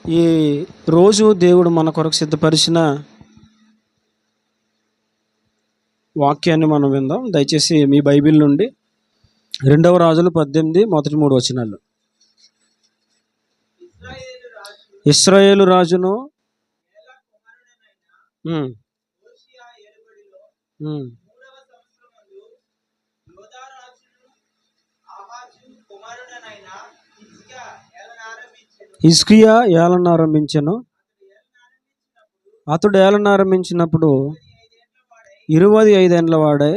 ఈ రోజు దేవుడు మన కొరకు సిద్ధపరిచిన వాక్యాన్ని మనం విందాం. దయచేసి మీ బైబిల్ నుండి 2వ రాజులు 18 మొదటి 3 వచనాలు. ఇశ్రాయేలు రాజును హిజ్కియా ఏలనారంభించెను. అతడు ఏలనారంభించినప్పుడు 25 ఏండ్ల వాడే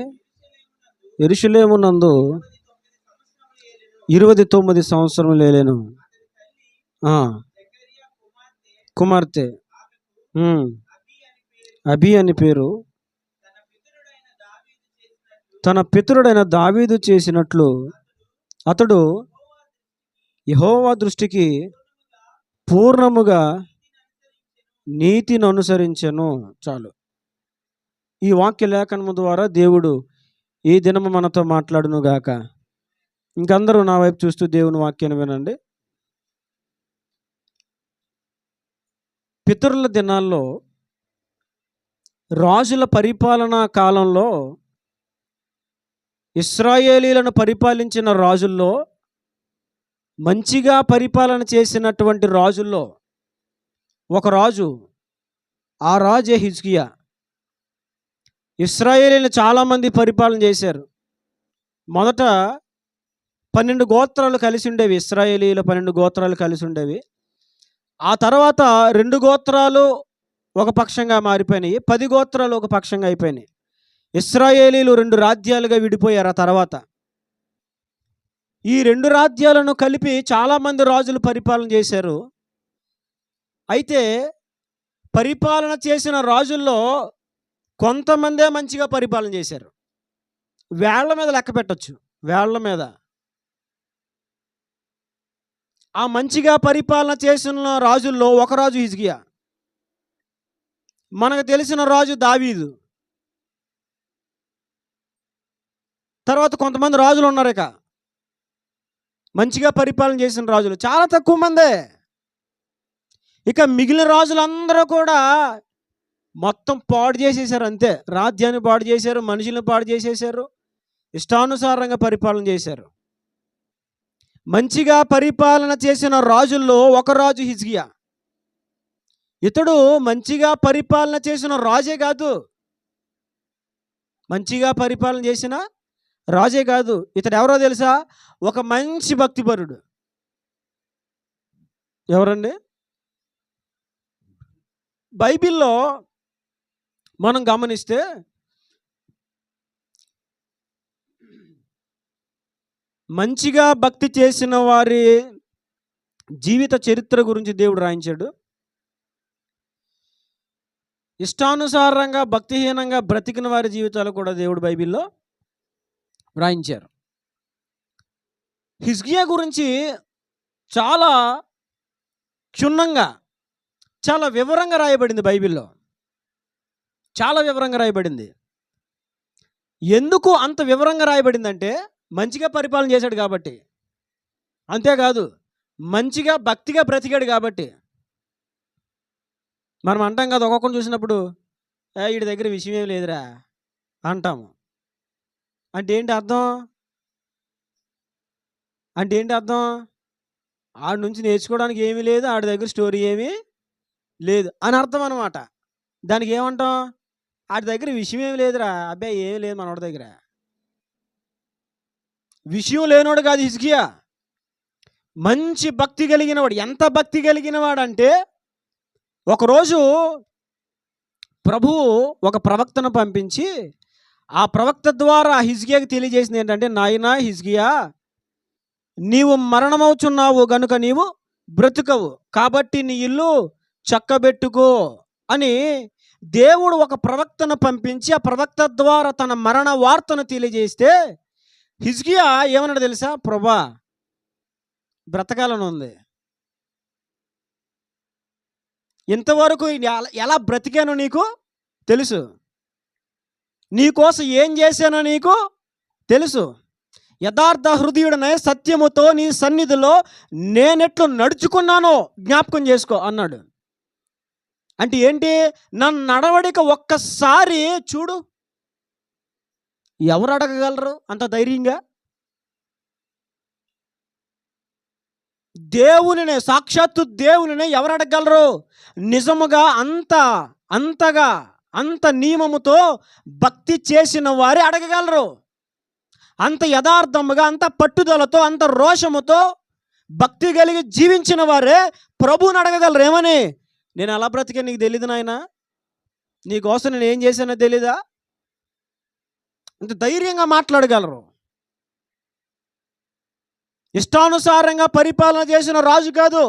యెరూషలేమునందు 29 సంవత్సరములు ఏలెను. కుమార్తె అబి అని పేరు. తన పితరుడైన దావీదు చేసినట్లు అతడు యెహోవా దృష్టికి పూర్ణముగా నీతిని అనుసరించెను. చాలు. ఈ వాక్య లేఖనము ద్వారా దేవుడు ఈ దినము మనతో మాట్లాడును గాక. ఇంకందరూ నా వైపు చూస్తూ దేవుని వాక్యాన్ని వినండి. పితరుల దినాల్లో, రాజుల పరిపాలనా కాలంలో, ఇశ్రాయేలీలను పరిపాలించిన రాజుల్లో, మంచిగా పరిపాలన చేసినటువంటి రాజుల్లో ఒక రాజు, ఆ రాజే హిజ్కియా. ఇశ్రాయేలీలను చాలామంది పరిపాలన చేశారు. మొదట 12 గోత్రాలు కలిసి ఉండేవి. ఇశ్రాయేలీల 12 గోత్రాలు కలిసి ఉండేవి. ఆ తర్వాత 2 గోత్రాలు ఒక పక్షంగా మారిపోయినాయి. 10 గోత్రాలు ఒక పక్షంగా అయిపోయినాయి. ఇశ్రాయేలీలు 2 రాజ్యాలుగా విడిపోయారు. ఆ తర్వాత ఈ 2 రాజ్యాలను కలిపి చాలామంది రాజులు పరిపాలన చేశారు. అయితే పరిపాలన చేసిన రాజుల్లో కొంతమందే మంచిగా పరిపాలన చేశారు. వేళ్ల మీద లెక్క పెట్టచ్చు. వేళ్ల మీద ఆ మంచిగా పరిపాలన చేసిన రాజుల్లో ఒక రాజు హిజ్కియా. మనకు తెలిసిన రాజు దావీదు. తర్వాత కొంతమంది రాజులు ఉన్నారు. ఇక మంచిగా పరిపాలన చేసిన రాజులు చాలా తక్కువ మందే. ఇక మిగిలిన రాజులందరూ కూడా మొత్తం పాడు చేసేసారు. అంతే. రాజ్యాన్ని పాడు చేశారు, మనుషులను పాడు చేసేసారు, ఇష్టానుసారంగా పరిపాలన చేశారు. మంచిగా పరిపాలన చేసిన రాజుల్లో ఒక రాజు హిజ్కియా. ఇతడు మంచిగా పరిపాలన చేసిన రాజే కాదు, మంచిగా పరిపాలన చేసిన రాజే కాదు. ఇతడు ఎవరో తెలుసా? ఒక మంచి భక్తిపరుడు. ఎవరండి? బైబిల్లో మనం గమనిస్తే మంచిగా భక్తి చేసిన వారి జీవిత చరిత్ర గురించి దేవుడు రాయించాడు. ఇష్టానుసారంగా భక్తిహీనంగా బ్రతికిన వారి జీవితాలు కూడా దేవుడు బైబిల్లో రాయించారు. హిజ్కియా గురించి చాలా క్షుణ్ణంగా, చాలా వివరంగా రాయబడింది బైబిల్లో. చాలా వివరంగా రాయబడింది. ఎందుకు అంత వివరంగా రాయబడిందంటే మంచిగా పరిపాలన చేశాడు కాబట్టి. అంతేకాదు, మంచిగా భక్తిగా బ్రతికాడు కాబట్టి. మనం అంటాం కదా, ఒక్కొక్కరిని చూసినప్పుడు వీడి దగ్గర విషయం ఏం లేదురా అంటాము. అంటే ఏంటి అర్థం? ఆడి నుంచి నేర్చుకోవడానికి ఏమీ లేదు, ఆడి దగ్గర స్టోరీ ఏమీ లేదు అని అర్థం అనమాట. దానికి ఏమంటాం? ఆడి దగ్గర విషయం ఏమి లేదురా, అబ్బాయి ఏమీ లేదు మనోడి దగ్గర. విషయం లేనోడు కాదు హిజ్కియా. మంచి భక్తి కలిగినవాడు. ఎంత భక్తి కలిగినవాడు అంటే, ఒకరోజు ప్రభువు ఒక ప్రవక్తను పంపించి ఆ ప్రవక్త ద్వారా హిజ్కియాకి తెలియజేసింది ఏంటంటే, నాయనా హిజ్కియా, నీవు మరణమవుచున్నావు గనుక నీవు బ్రతుకవు, కాబట్టి నీ ఇల్లు చక్కబెట్టుకో అని దేవుడు ఒక ప్రవక్తను పంపించి ఆ ప్రవక్త ద్వారా తన మరణ వార్తను తెలియజేస్తే హిజ్కియా ఏమన్నాడు తెలుసా? ప్రభా, బ్రతకాలని ఉంది. ఇంతవరకు ఎలా బ్రతికానో నీకు తెలుసు, నీకోసం ఏం చేశానో నీకు తెలుసు, యథార్థ హృదయుడనే సత్యముతో నీ సన్నిధిలో నేనెట్లు నడుచుకున్నానో జ్ఞాపకం చేసుకో అన్నాడు. అంటే ఏంటి? నన్ను నడవడిక ఒక్కసారి చూడు. ఎవరు అడగగలరు అంత ధైర్యంగా? దేవునినే, సాక్షాత్తు దేవునినే ఎవరు అడగగలరు? నిజముగా అంతగా అంత నియమముతో భక్తి చేసిన వారే అడగగలరు. అంత యథార్థముగా, అంత పట్టుదలతో, అంత రోషముతో భక్తి కలిగి జీవించిన వారే ప్రభువుని అడగగలరు. ఏమని? నేను ఎలా బ్రతికా నీకు తెలీదు నాయనా? నీకోసం నేను ఏం చేశానో తెలీదా? అంత ధైర్యంగా మాట్లాడగలరు. ఇష్టానుసారంగా పరిపాలన చేసిన రాజు కాదు,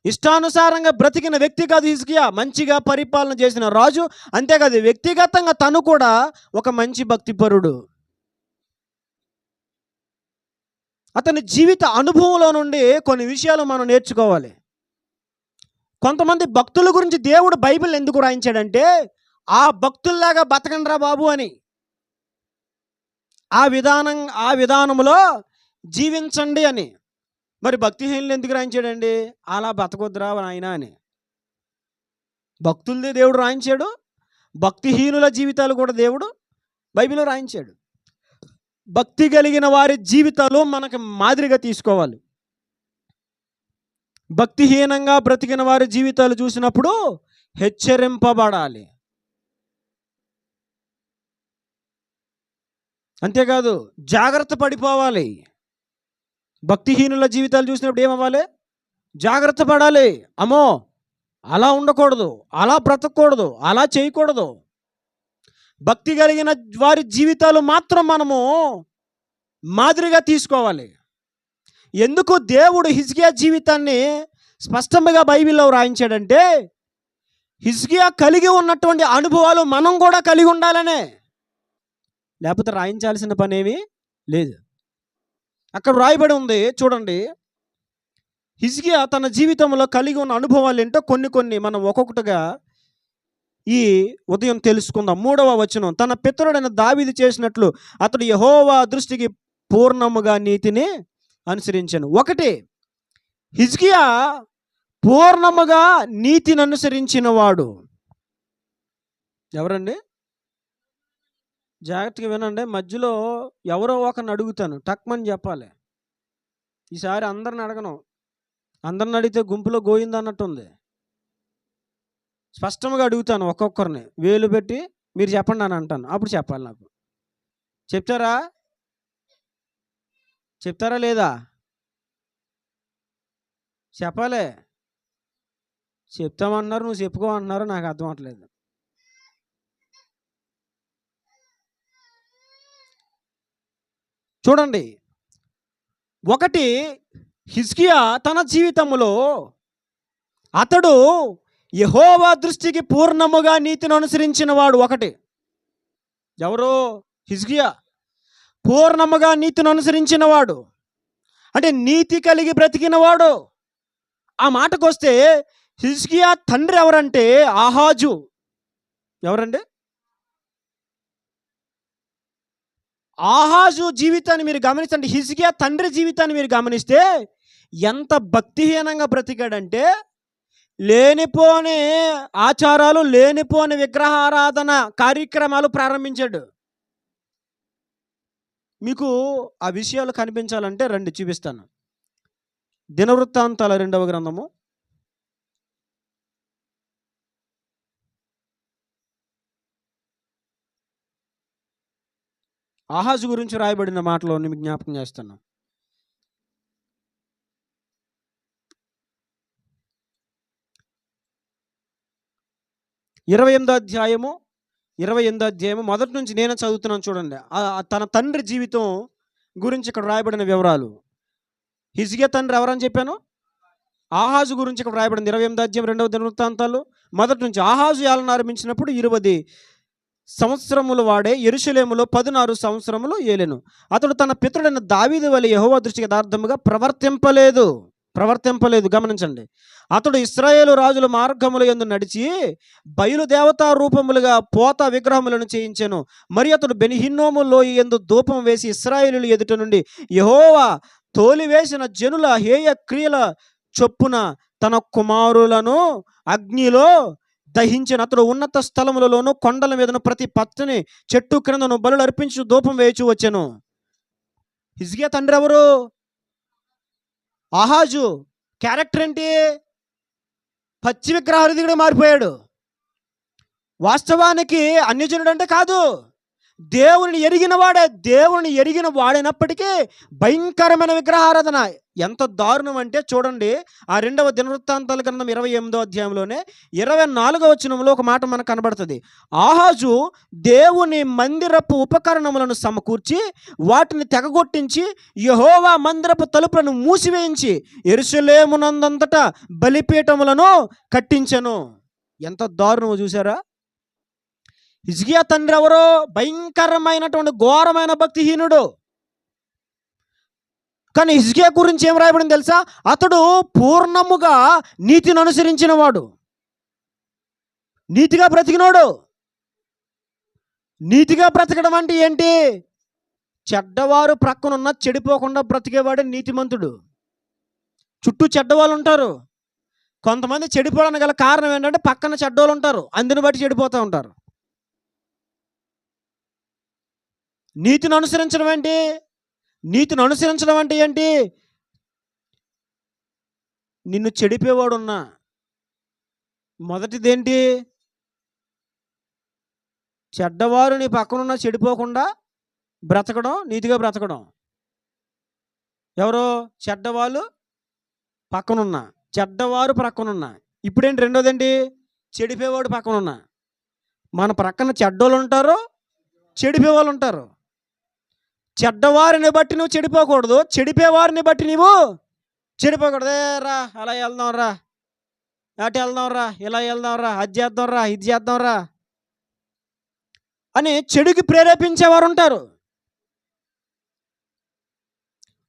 ఇష్టానుసారంగా బ్రతికిన వ్యక్తి కాదు హిజ్కియా. మంచిగా పరిపాలన చేసిన రాజు. అంతేకాదు, వ్యక్తిగతంగా తను కూడా ఒక మంచి భక్తిపరుడు. అతని జీవిత అనుభవంలో నుండి కొన్ని విషయాలు మనం నేర్చుకోవాలి. కొంతమంది భక్తుల గురించి దేవుడు బైబిల్ ఎందుకు రాయించాడంటే, ఆ భక్తుల్లాగా బతకండ్రా బాబు అని, ఆ విధానంలో జీవించండి అని. మరి భక్తిహీనులు ఎందుకు రాయించాడండి? అలా బతకొద్దురా నాయన అని. భక్తులదే దేవుడు రాయించాడు, భక్తిహీనుల జీవితాలు కూడా దేవుడు బైబిల్లో రాయించాడు. భక్తి కలిగిన వారి జీవితాలు మనకు మాదిరిగా తీసుకోవాలి. భక్తిహీనంగా బ్రతికిన వారి జీవితాలు చూసినప్పుడు హెచ్చరింపబడాలి. అంతేకాదు, జాగ్రత్త పడిపోవాలి. భక్తిహీనుల జీవితాలు చూసినప్పుడు ఏమవ్వాలి? జాగ్రత్త పడాలి. అమ్మో, అలా ఉండకూడదు, అలా బ్రతకూడదు, అలా చేయకూడదు. భక్తి కలిగిన వారి జీవితాలు మాత్రం మనము మాదిరిగా తీసుకోవాలి. ఎందుకు దేవుడు హిజ్కియా జీవితాన్ని స్పష్టంగా బైబిల్లో రాయించాడంటే, హిజ్కియా కలిగి ఉన్నటువంటి అనుభవాలు మనం కూడా కలిగి ఉండాలనే. లేకపోతే రాయించాల్సిన పని ఏమీ లేదు. అక్కడ రాయబడి ఉంది చూడండి. హిజ్కియా తన జీవితంలో కలిగి ఉన్న అనుభవాలు ఏంటో కొన్ని మనం ఒక్కొక్కటిగా ఈ ఉదయం తెలుసుకుందాం. 3వ వచనం, తన పితరుడైన దావీదు చేసినట్లు అతడు యెహోవా దృష్టికి పూర్ణముగా నీతిని అనుసరించాను. 1, హిజ్కియా పూర్ణముగా నీతిని అనుసరించిన వాడు ఎవరండి? జాగ్రత్తగా వినండి. మధ్యలో ఎవరో ఒకరిని అడుగుతాను, టక్మని చెప్పాలి. ఈసారి అందరిని అడగను. అందరిని అడిగితే గుంపులో గోయింది అన్నట్టుంది. స్పష్టంగా అడుగుతాను, ఒక్కొక్కరిని వేలు పెట్టి మీరు చెప్పండి అని అంటాను. అప్పుడు చెప్పాలి నాకు. చెప్తారా లేదా? చెప్పాలి. చెప్తామంటున్నారు, నువ్వు చెప్పుకో అంటున్నారు, నాకు అర్థం అవట్లేదు. చూడండి, 1, హిజ్కియా తన జీవితంలో అతడు యెహోవా దృష్టికి పూర్ణముగా నీతిని అనుసరించిన వాడు. 1, ఎవరు? హిజ్కియా పూర్ణముగా నీతిని అనుసరించిన వాడు అంటే నీతి కలిగి బ్రతికిన వాడు. ఆ మాటకు వస్తే హిజ్కియా తండ్రి ఎవరంటే ఆహాజు. ఎవరండి? ఆహాజు జీవితాన్ని మీరు గమనించండి. హిజ్కియా తండ్రి జీవితాన్ని మీరు గమనిస్తే ఎంత భక్తిహీనంగా బ్రతికాడంటే, లేనిపోని ఆచారాలు, లేనిపోని విగ్రహారాధన కార్యక్రమాలు ప్రారంభించాడు. మీకు ఆ విషయాలు కనిపించాలంటే రండి చూపిస్తాను. దినవృత్తాంతాల 2వ గ్రంథము, ఆహాజు గురించి రాయబడిన మాటలో మీకు జ్ఞాపకం చేస్తాను. 28వ అధ్యాయము మొదటి నుంచి నేనే చదువుతున్నాను చూడండి. తన తండ్రి జీవితం గురించి ఇక్కడ రాయబడిన వివరాలు. హిజ్కియా తండ్రి ఎవరని చెప్పాను? ఆహాజు గురించి ఇక్కడ రాయబడింది. 28వ అధ్యాయం 2వ దినవృత్తాంతాలు మొదటి నుంచి. ఆహాజు ఏలన ఆరంభించినప్పుడు 20 సంవత్సరములు వాడే యెరూషలేములో 16 సంవత్సరములు ఏలెను. అతడు తన పితరుడైన దావీదు వలె యెహోవా దృష్టికి యథార్థముగా ప్రవర్తింపలేదు. ప్రవర్తింపలేదు. గమనించండి. అతడు ఇశ్రాయేలు రాజుల మార్గముల యందు నడిచి బయలు దేవతా రూపములుగా పోత విగ్రహములను చేయించెను. మరి అతడు బెన్‌హిన్నోము లోయ యందు ధూపం వేసి ఇశ్రాయేలీయుల ఎదుట నుండి యెహోవా తోలివేసిన జనుల హేయ క్రియల చొప్పున తన కుమారులను అగ్నిలో దహించిన. అతడు ఉన్నత స్థలములలోను కొండల మీదను ప్రతి పచ్చని చెట్టు క్రిందను బలులు అర్పించు ధూపం వేయచు వచ్చెను. హిజ్కియా తండ్రి ఎవరు? ఆహాజు. క్యారెక్టర్ ఏంటి? పచ్చి విగ్రహారాధికుడు మారిపోయాడు. వాస్తవానికి అన్యజనుడు అంటే కాదు, దేవుని ఎరిగిన వాడే. దేవుని ఎరిగిన వాడైనప్పటికీ భయంకరమైన విగ్రహారాధన. ఎంత దారుణం అంటే చూడండి, ఆ 2వ దినవృత్తాంతాల గ్రంథం 28వ అధ్యాయంలోనే 24వ వచనంలో ఒక మాట మనకు కనబడుతుంది. ఆహాజు దేవుని మందిరపు ఉపకరణములను సమకూర్చి వాటిని తెగగొట్టించి యెహోవా మందిరపు తలుపులను మూసివేయించి యెరూషలేమునందంతటా బలిపీఠములను కట్టించెను. ఎంత దారుణమో చూసారా? హిజ్కియా తండ్రి ఎవరో? భయంకరమైనటువంటి ఘోరమైన భక్తిహీనుడు. కానీ హిజ్కియా గురించి ఏం రాయబడింది తెలుసా? అతడు పూర్ణముగా నీతిని అనుసరించిన వాడు, నీతిగా బ్రతికినోడు. నీతిగా బ్రతకడం అంటే ఏంటి? చెడ్డవారు ప్రక్కనున్న చెడిపోకుండా బ్రతికేవాడే నీతిమంతుడు. చుట్టూ చెడ్డవాళ్ళు ఉంటారు. కొంతమంది చెడిపోవడానికి గల కారణం ఏంటంటే పక్కన చెడ్డవాళ్ళు ఉంటారు, అందుని బట్టి చెడిపోతూ ఉంటారు. నీతిని అనుసరించడం ఏంటి? నీతిని అనుసరించడం అంటే ఏంటి? నిన్ను చెడిపేవాడున్నా మొదటిదేంటి? చెడ్డవారు నీ పక్కనున్న చెడిపోకుండా బ్రతకడం, నీతిగా బ్రతకడం. ఎవరో? చెడ్డవాళ్ళు పక్కనున్నా, చెడ్డవారు ప్రక్కనున్నా. ఇప్పుడేంటి? రెండోదేంటి? చెడిపోయేవాడు పక్కనున్నా. మన ప్రక్కన చెడ్డోళ్ళు ఉంటారు, చెడిపోయేవాళ్ళు ఉంటారు. చెడ్డవారిని బట్టి నువ్వు చెడిపోకూడదు, చెడిపోయేవారిని బట్టి నువ్వు చెడిపోకూడదు. రా అలా వెళ్దాం రా, అటు వెళ్దాం రా, ఇలా వెళ్దాం రా, అది చేద్దాం రా, ఇది చేద్దాం రా అని చెడుకి ప్రేరేపించేవారు ఉంటారు.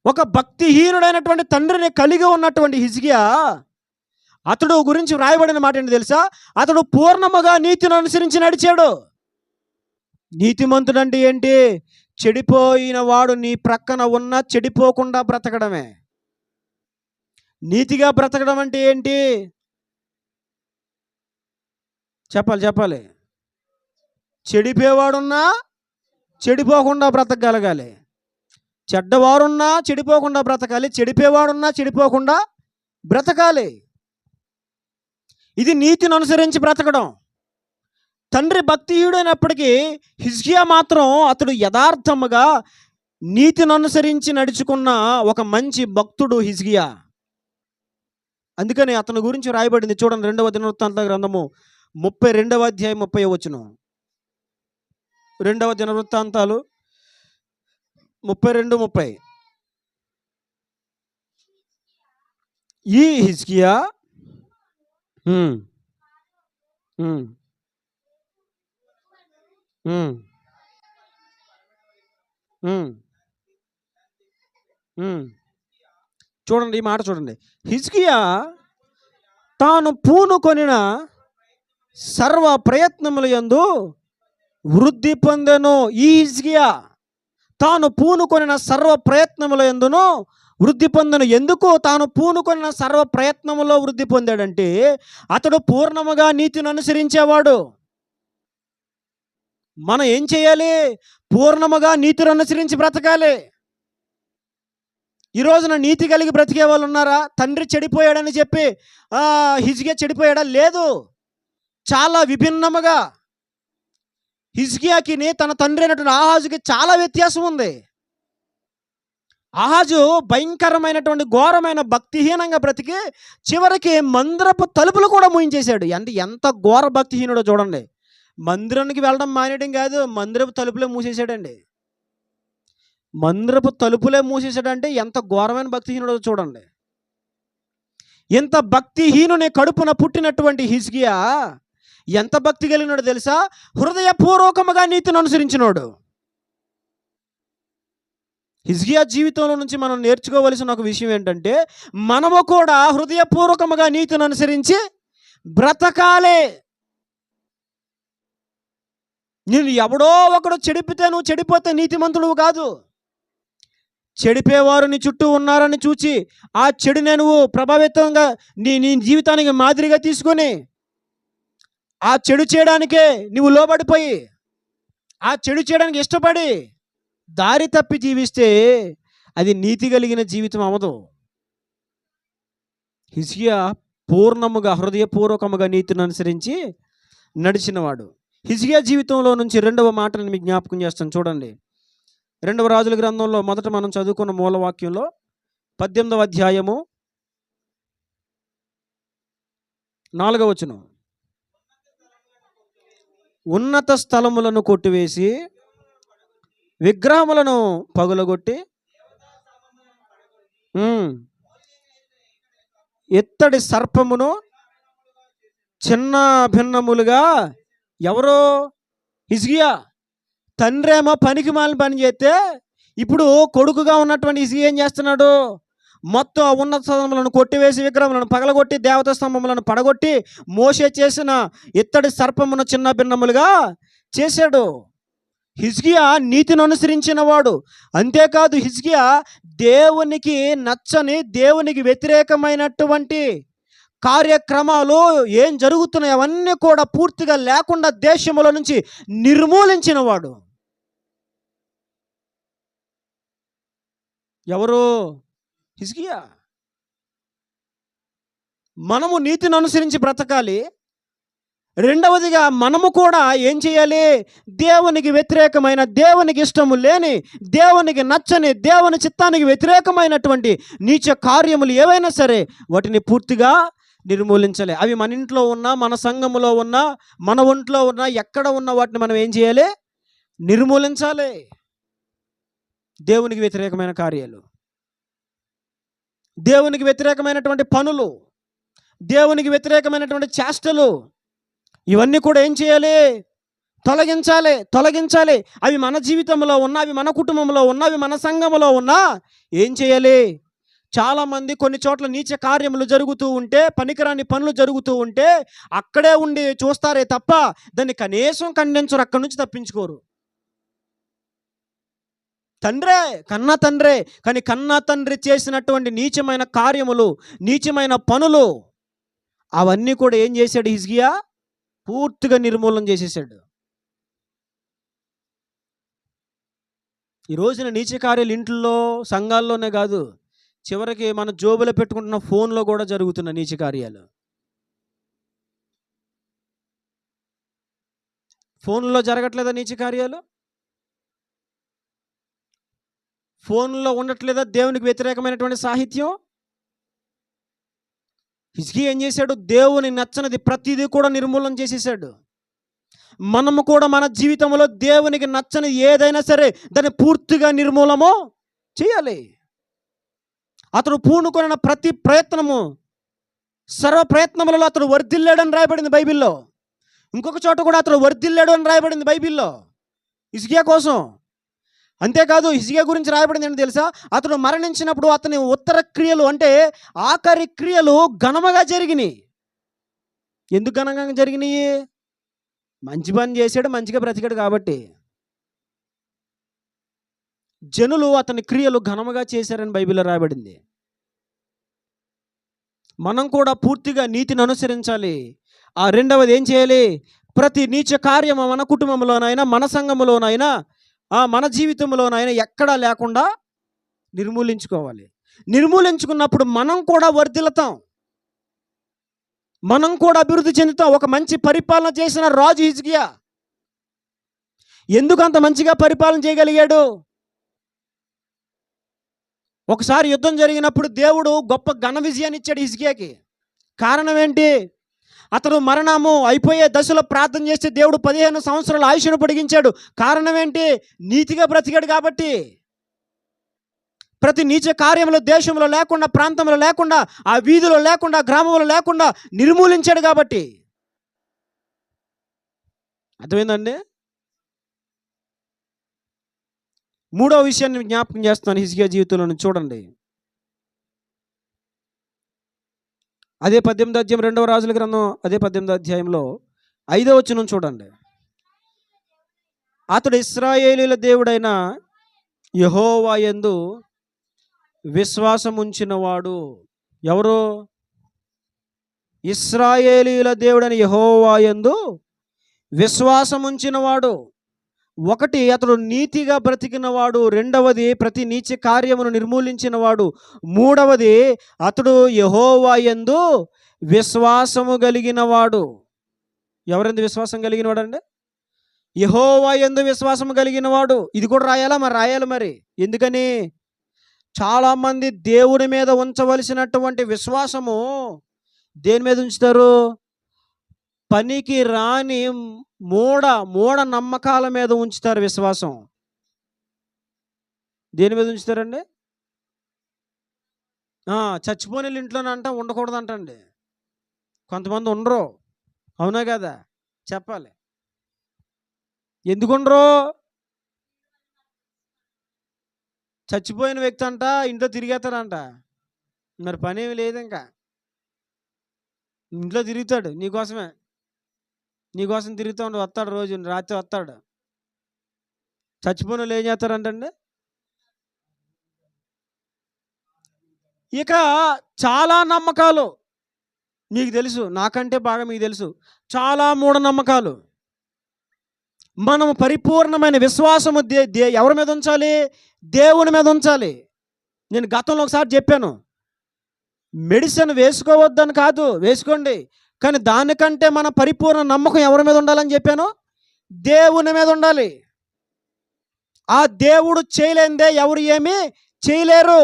ఒక భక్తిహీనుడైనటువంటి తండ్రిని కలిగి ఉన్నటువంటి హిజ్కియా, అతడు గురించి వ్రాయబడిన మాట ఏంటి తెలుసా? అతడు పూర్ణముగా నీతిని అనుసరించి నడిచాడు. నీతిమంతుడు అంటే ఏంటి? చెడిపోయిన వాడు నీ ప్రక్కన ఉన్నా చెడిపోకుండా బ్రతకడమే. నీతిగా బ్రతకడం అంటే ఏంటి? చెప్పాలి. చెడిపోయేవాడున్నా చెడిపోకుండా బ్రతకగలగాలి, చెడ్డవారున్నా చెడిపోకుండా బ్రతకాలి, చెడిపోయేవాడున్నా చెడిపోకుండా బ్రతకాలి. ఇది నీతిని అనుసరించి బ్రతకడం. తండ్రి భక్తిహీనుడైనప్పటికీ హిజ్కియా మాత్రం అతడు యథార్థముగా నీతిని అనుసరించి నడుచుకున్న ఒక మంచి భక్తుడు హిజ్కియా. అందుకని అతని గురించి రాయబడింది చూడండి, 2వ దినవృత్తాంతాల గ్రంథము 32వ అధ్యాయం 30వ వచనం. 2వ దినవృత్తాంతాలు 32:30. ఈ హిజ్కియా చూడండి, ఈ మాట చూడండి. హిజ్కియా తాను పూనుకొనిన సర్వ ప్రయత్నముల యందు వృద్ధి పొందెను. ఈ హిజ్కియా తాను పూనుకొనిన సర్వ ప్రయత్నముల యందును వృద్ధి పొందెను. ఎందుకు తాను పూనుకొనిన సర్వ ప్రయత్నములో వృద్ధి పొందాడంటే అతడు పూర్ణముగా నీతిని అనుసరించేవాడు. మనం ఏం చేయాలి? పూర్ణముగా నీతిని అనుసరించి బ్రతకాలి. ఈ రోజున నీతి కలిగి బ్రతికే వాళ్ళు ఉన్నారా? తండ్రి చెడిపోయాడని చెప్పి హిజ్కియా చెడిపోయాడా? లేదు. చాలా విభిన్నముగా హిజ్కియాకి తన తండ్రి అయినటువంటి ఆహాజుకి చాలా వ్యత్యాసం ఉంది. ఆహాజు భయంకరమైనటువంటి ఘోరమైన భక్తిహీనంగా బ్రతికి చివరికి మందిరపు తలుపులు కూడా మూయించేశాడు. అంటే ఎంత ఘోర భక్తిహీనుడో చూడండి. మందిరానికి వెళ్ళడం మానేయడం కాదు, మందిరపు తలుపులే మూసేశాడండి. మందిరపు తలుపులే మూసేశాడంటే ఎంత ఘోరమైన భక్తిహీనుడో చూడండి. ఇంత భక్తిహీనుని కడుపున పుట్టినటువంటి హిజ్కియా ఎంత భక్తి కలిగినాడో తెలుసా? హృదయపూర్వకముగా నీతిని అనుసరించినోడు. హిజ్కియా జీవితంలో నుంచి మనం నేర్చుకోవలసిన ఒక విషయం ఏంటంటే, మనము కూడా హృదయపూర్వకముగా నీతిని అనుసరించి బ్రతకాలి. నేను ఎవడో ఒకడు చెడిపితే నువ్వు చెడిపోతే నీతిమంతుడు కాదు. చెడిపేవారు నీ చుట్టూ ఉన్నారని చూచి ఆ చెడునే నువ్వు ప్రభావితంగా నీ నీ జీవితానికి మాదిరిగా తీసుకొని ఆ చెడు చేయడానికే నువ్వు లోబడిపోయి ఆ చెడు చేయడానికి ఇష్టపడి దారి తప్పి జీవిస్తే అది నీతి కలిగిన జీవితం అవ్వదు. హిజ్కియా పూర్ణముగా హృదయపూర్వకముగా నీతిని అనుసరించి నడిచినవాడు. హిజ్కియా జీవితంలో నుంచి రెండవ మాటను మీకు జ్ఞాపకం చేస్తాను చూడండి. రెండవ రాజుల గ్రంథంలో మొదట మనం చదువుకున్న మూలవాక్యంలో 18వ అధ్యాయము 4వ వచనం. ఉన్నత స్థలములను కొట్టివేసి విగ్రహములను పగులగొట్టి ఎత్తడి సర్పమును చిన్న భిన్నములుగా. ఎవరో? హిజ్కియా. తండ్రేమో పనికి మాలిన పని చేస్తే ఇప్పుడు కొడుకుగా ఉన్నటువంటి హిజ్కియా ఏం చేస్తున్నాడు? మొత్తం ఉన్నత స్థలములను కొట్టివేసి విగ్రహములను పగలగొట్టి దేవతా స్తంభములను పడగొట్టి మోషే చేసిన ఇత్తడి సర్పమును చిన్న భిన్నములుగా చేశాడు. హిజ్కియా నీతిని అనుసరించిన వాడు. అంతేకాదు హిజ్కియా దేవునికి నచ్చని, దేవునికి వ్యతిరేకమైనటువంటి కార్యక్రమాలు ఏం జరుగుతున్నాయి అవన్నీ కూడా పూర్తిగా లేకుండా దేశముల నుంచి నిర్మూలించిన వాడు. ఎవరు? హిజ్కియా. మనము నీతిని అనుసరించి బ్రతకాలి. రెండవదిగా మనము కూడా ఏం చేయాలి? దేవునికి వ్యతిరేకమైన, దేవునికి ఇష్టము లేని, దేవునికి నచ్చని, దేవుని చిత్తానికి వ్యతిరేకమైనటువంటి నీచ కార్యములు ఏవైనా సరే వాటిని పూర్తిగా నిర్మూలించాలి. అవి మన ఇంట్లో ఉన్నా, మన సంఘములో ఉన్నా, మన ఒంట్లో ఉన్నా, ఎక్కడ ఉన్న వాటిని మనం ఏం చేయాలి? నిర్మూలించాలి. దేవునికి వ్యతిరేకమైన కార్యాలు, దేవునికి వ్యతిరేకమైనటువంటి పనులు, దేవునికి వ్యతిరేకమైనటువంటి చేష్టలు, ఇవన్నీ కూడా ఏం చేయాలి? తొలగించాలి. అవి మన జీవితంలో ఉన్నా, అవి మన కుటుంబంలో ఉన్నా, అవి మన సంఘములో ఉన్నా ఏం చేయాలి? చాలామంది కొన్ని చోట్ల నీచ కార్యములు జరుగుతూ ఉంటే, పనికిరాని పనులు జరుగుతూ ఉంటే అక్కడే ఉండి చూస్తారే తప్ప దాన్ని కనీసం ఖండించరు, అక్కడి నుంచి తప్పించుకోరు. తండ్రే, కన్నా తండ్రే, కానీ కన్నా తండ్రి చేసినటువంటి నీచమైన కార్యములు, నీచమైన పనులు అవన్నీ కూడా ఏం చేశాడు హిజ్కియా? పూర్తిగా నిర్మూలన చేసేసాడు. ఈ రోజున నీచ కార్యాలు ఇంట్లో, సంఘాల్లోనే కాదు, చివరికి మన జోబులో పెట్టుకుంటున్న ఫోన్లో కూడా జరుగుతున్న నీచ కార్యాలు. ఫోన్లో జరగట్లేదా నీచ కార్యాలు? ఫోన్లో ఉండట్లేదా దేవునికి వ్యతిరేకమైనటువంటి సాహిత్యం? హిజ్కియా ఏం చేశాడు? దేవుని నచ్చనిది ప్రతిదీ కూడా నిర్మూలన చేసేసాడు. మనము కూడా మన జీవితంలో దేవునికి నచ్చని ఏదైనా సరే దాన్ని పూర్తిగా నిర్మూలము చేయాలి. అతడు పూనుకొనిన ప్రతి ప్రయత్నము, సర్వ ప్రయత్నములలో అతడు వర్ధిల్లాడని రాయబడింది బైబిల్లో. ఇంకొక చోట కూడా అతడు వర్ధిల్లాడు అని రాయబడింది బైబిల్లో హిజ్కియా కోసం. అంతేకాదు హిజ్కియా గురించి రాయబడింది ఏంటి తెలుసా? అతడు మరణించినప్పుడు అతని ఉత్తర క్రియలు, అంటే ఆఖరి క్రియలు ఘనముగా జరిగినాయి. ఎందుకు ఘనంగా జరిగినాయి? మంచి పని చేశాడు, మంచిగా బ్రతికాడు కాబట్టి. జనులు అతని క్రియలు ఘనముగా చేశారని బైబిల్లో రాయబడింది. మనం కూడా పూర్తిగా నీతిని అనుసరించాలి. ఆ రెండవది ఏం చేయాలి? ప్రతి నీచ కార్యము మన కుటుంబంలోనైనా, మన సంఘములోనైనా, మన జీవితంలోనైనా ఎక్కడా లేకుండా నిర్మూలించుకోవాలి. నిర్మూలించుకున్నప్పుడు మనం కూడా వర్ధిల్లుతాం, మనం కూడా అభివృద్ధి చెందుతాం. ఒక మంచి పరిపాలన చేసిన రాజు హిజ్కియా. ఎందుకు అంత మంచిగా పరిపాలన చేయగలిగాడు? ఒకసారి యుద్ధం జరిగినప్పుడు దేవుడు గొప్ప ఘన విజయాన్ని ఇచ్చాడు హిజ్కియాకి. కారణం ఏంటి? అతను మరణము అయిపోయే దశలో ప్రార్థన చేస్తే దేవుడు 15 సంవత్సరాల ఆయుష్ను పొడిగించాడు. కారణం ఏంటి? నీతిగా బ్రతికాడు కాబట్టి. ప్రతి నీచ కార్యంలో దేశంలో లేకుండా, ప్రాంతంలో లేకుండా, ఆ వీధిలో లేకుండా, గ్రామంలో లేకుండా నిర్మూలించాడు కాబట్టి. అర్థమైందండి? మూడో విషయాన్ని జ్ఞాపకం చేస్తున్నాను హిజ్కియా జీవితంలో చూడండి. అదే 18వ అధ్యాయం, 2వ రాజుల గ్రంథం అదే 18వ అధ్యాయంలో 5వ వచనం చూడండి. అతడు ఇశ్రాయేలీయుల దేవుడైన యెహోవా యందు విశ్వాసం ఉంచినవాడు. ఎవరు? ఇశ్రాయేలీయుల దేవుడైన యెహోవా యందు విశ్వాసం ఉంచినవాడు. ఒకటి, అతడు నీతిగా బ్రతికినవాడు. రెండవది, ప్రతి నీచ కార్యమును నిర్మూలించినవాడు. మూడవది, అతడు యెహోవా యందు విశ్వాసము కలిగినవాడు. ఎవరెందు విశ్వాసం కలిగినవాడు అండి? యెహోవా యందు విశ్వాసము కలిగినవాడు. ఇది కూడా రాయాలా? మరి రాయాలి. మరి ఎందుకని? చాలామంది దేవుని మీద ఉంచవలసినటువంటి విశ్వాసము దేని మీద ఉంచుతారు? పనికి రాని మూఢ నమ్మకాల మీద ఉంచుతారు విశ్వాసం. దేని మీద ఉంచుతారండి? చచ్చిపోయిన ఇంట్లోనంట ఉండకూడదంటండి. కొంతమంది ఉండరు. అవునా కదా? చెప్పాలి. ఎందుకు ఉండరు? చచ్చిపోయిన వ్యక్తి అంట ఇంట్లో తిరిగేస్తాడంట. మరి పని ఏమి లేదు, ఇంకా ఇంట్లో తిరుగుతాడు. నీకోసం తిరుగుతూ ఉండి వస్తాడు, రోజు రాత్రి వస్తాడు. చచ్చిపోయిన వాళ్ళు ఏం చేస్తారంటండి? ఇక చాలా నమ్మకాలు మీకు తెలుసు, నాకంటే బాగా మీకు తెలుసు. చాలా మూఢనమ్మకాలు. మనం పరిపూర్ణమైన విశ్వాసము ఎవరి మీద ఉంచాలి? దేవుని మీద ఉంచాలి. నేను గతంలో ఒకసారి చెప్పాను, మెడిసిన్ వేసుకోవద్దని కాదు, వేసుకోండి. కానీ దానికంటే మన పరిపూర్ణ నమ్మకం ఎవరి మీద ఉండాలని చెప్పాను? దేవుని మీద ఉండాలి. ఆ దేవుడు చేయలేందే ఎవరు ఏమీ చేయలేరు.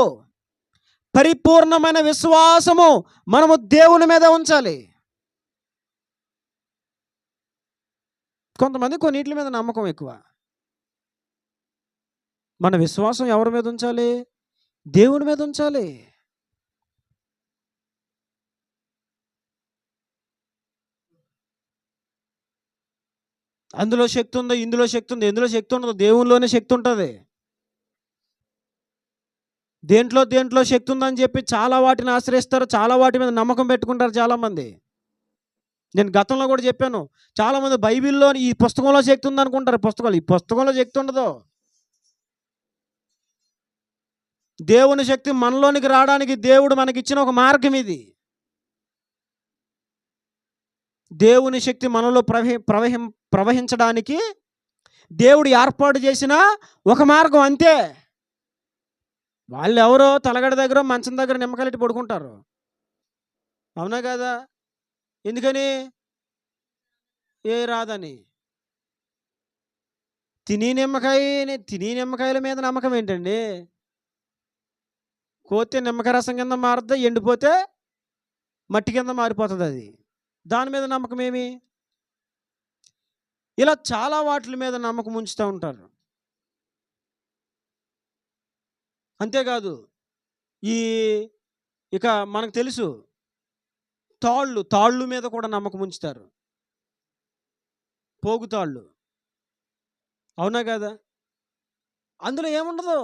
పరిపూర్ణమైన విశ్వాసము మనము దేవుని మీద ఉంచాలి. కొంతమంది కొన్నిటి మీద నమ్మకం ఎక్కువ. మన విశ్వాసం ఎవరి మీద ఉంచాలి? దేవుని మీద ఉంచాలి. అందులో శక్తి ఉందో, ఇందులో శక్తి ఉంది. ఎందులో శక్తి ఉండదు? దేవునిలోనే శక్తి ఉంటుంది. దేంట్లో శక్తి ఉందని చెప్పి చాలా వాటిని ఆశ్రయిస్తారు, చాలా వాటి మీద నమ్మకం పెట్టుకుంటారు చాలామంది. నేను గతంలో కూడా చెప్పాను, చాలామంది బైబిల్లో ఈ పుస్తకంలో శక్తి ఉందనుకుంటారు. ఈ పుస్తకంలో శక్తి ఉండదు. దేవుని శక్తి మనలోనికి రావడానికి దేవుడు మనకిచ్చిన ఒక మార్గం ఇది. దేవుని శక్తి మనలో ప్రవహించడానికి దేవుడు ఏర్పాటు చేసిన ఒక మార్గం, అంతే. వాళ్ళు ఎవరో తలగడ దగ్గర మంచం దగ్గర నిమ్మకాయలు పడుకుంటారు. అవునా కదా? ఎందుకని? ఏ రాదని. తిని నిమ్మకాయల మీద నమ్మకం ఏంటండి? కోతే నిమ్మకాయ రసం కింద మారుద్దా, ఎండిపోతే మట్టి కింద మారిపోతుంది. అది దాని మీద నమ్మకం ఏమి? ఇలా చాలా వాటి మీద నమ్మకం ఉంచుతూ ఉంటారు. అంతేకాదు, ఇక మనకు తెలుసు, తాళ్ళు మీద కూడా నమ్మకం ఉంచుతారు. పోగుతాళ్ళు. అవునా కదా? అందులో ఏముండదు,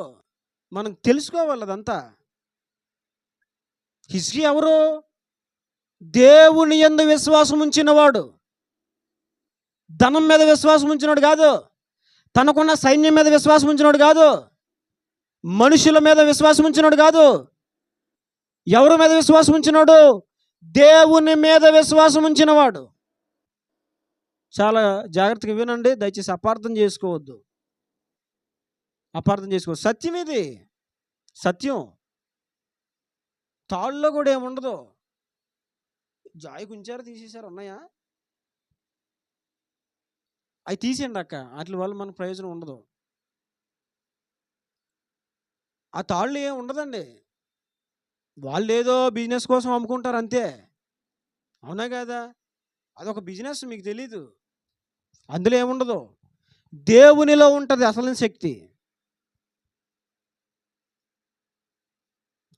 మనం తెలుసుకోవాలి అదంతా. హిజ్కియా ఎవరు? దేవుని యందు విశ్వాసం ఉంచినవాడు. ధనం మీద విశ్వాసం ఉంచినవాడు కాదు, తనకున్న సైన్యం మీద విశ్వాసం ఉంచినవాడు కాదు, మనుషుల మీద విశ్వాసం ఉంచినవాడు కాదు. ఎవరి మీద విశ్వాసం ఉంచినాడు? దేవుని మీద విశ్వాసం ఉంచినవాడు. చాలా జాగ్రత్తగా వినండి, దయచేసి అపార్థం చేసుకోవద్దు. సత్యం ఇది, సత్యం. తాళ్ళలో కూడా ఏముండదు. జాయికి ఉంచారు, తీసేశారు, ఉన్నాయా? అవి తీసేయండి అక్క, వాటి వల్ల మనకు ప్రయోజనం ఉండదు. ఆ తాళ్ళు ఏం ఉండదండి. వాళ్ళు ఏదో బిజినెస్ కోసం అమ్ముకుంటారు అంతే. అవునా కదా? అదొక బిజినెస్, మీకు తెలీదు. అందులో ఏముండదు, దేవునిలో ఉంటుంది అసలు శక్తి.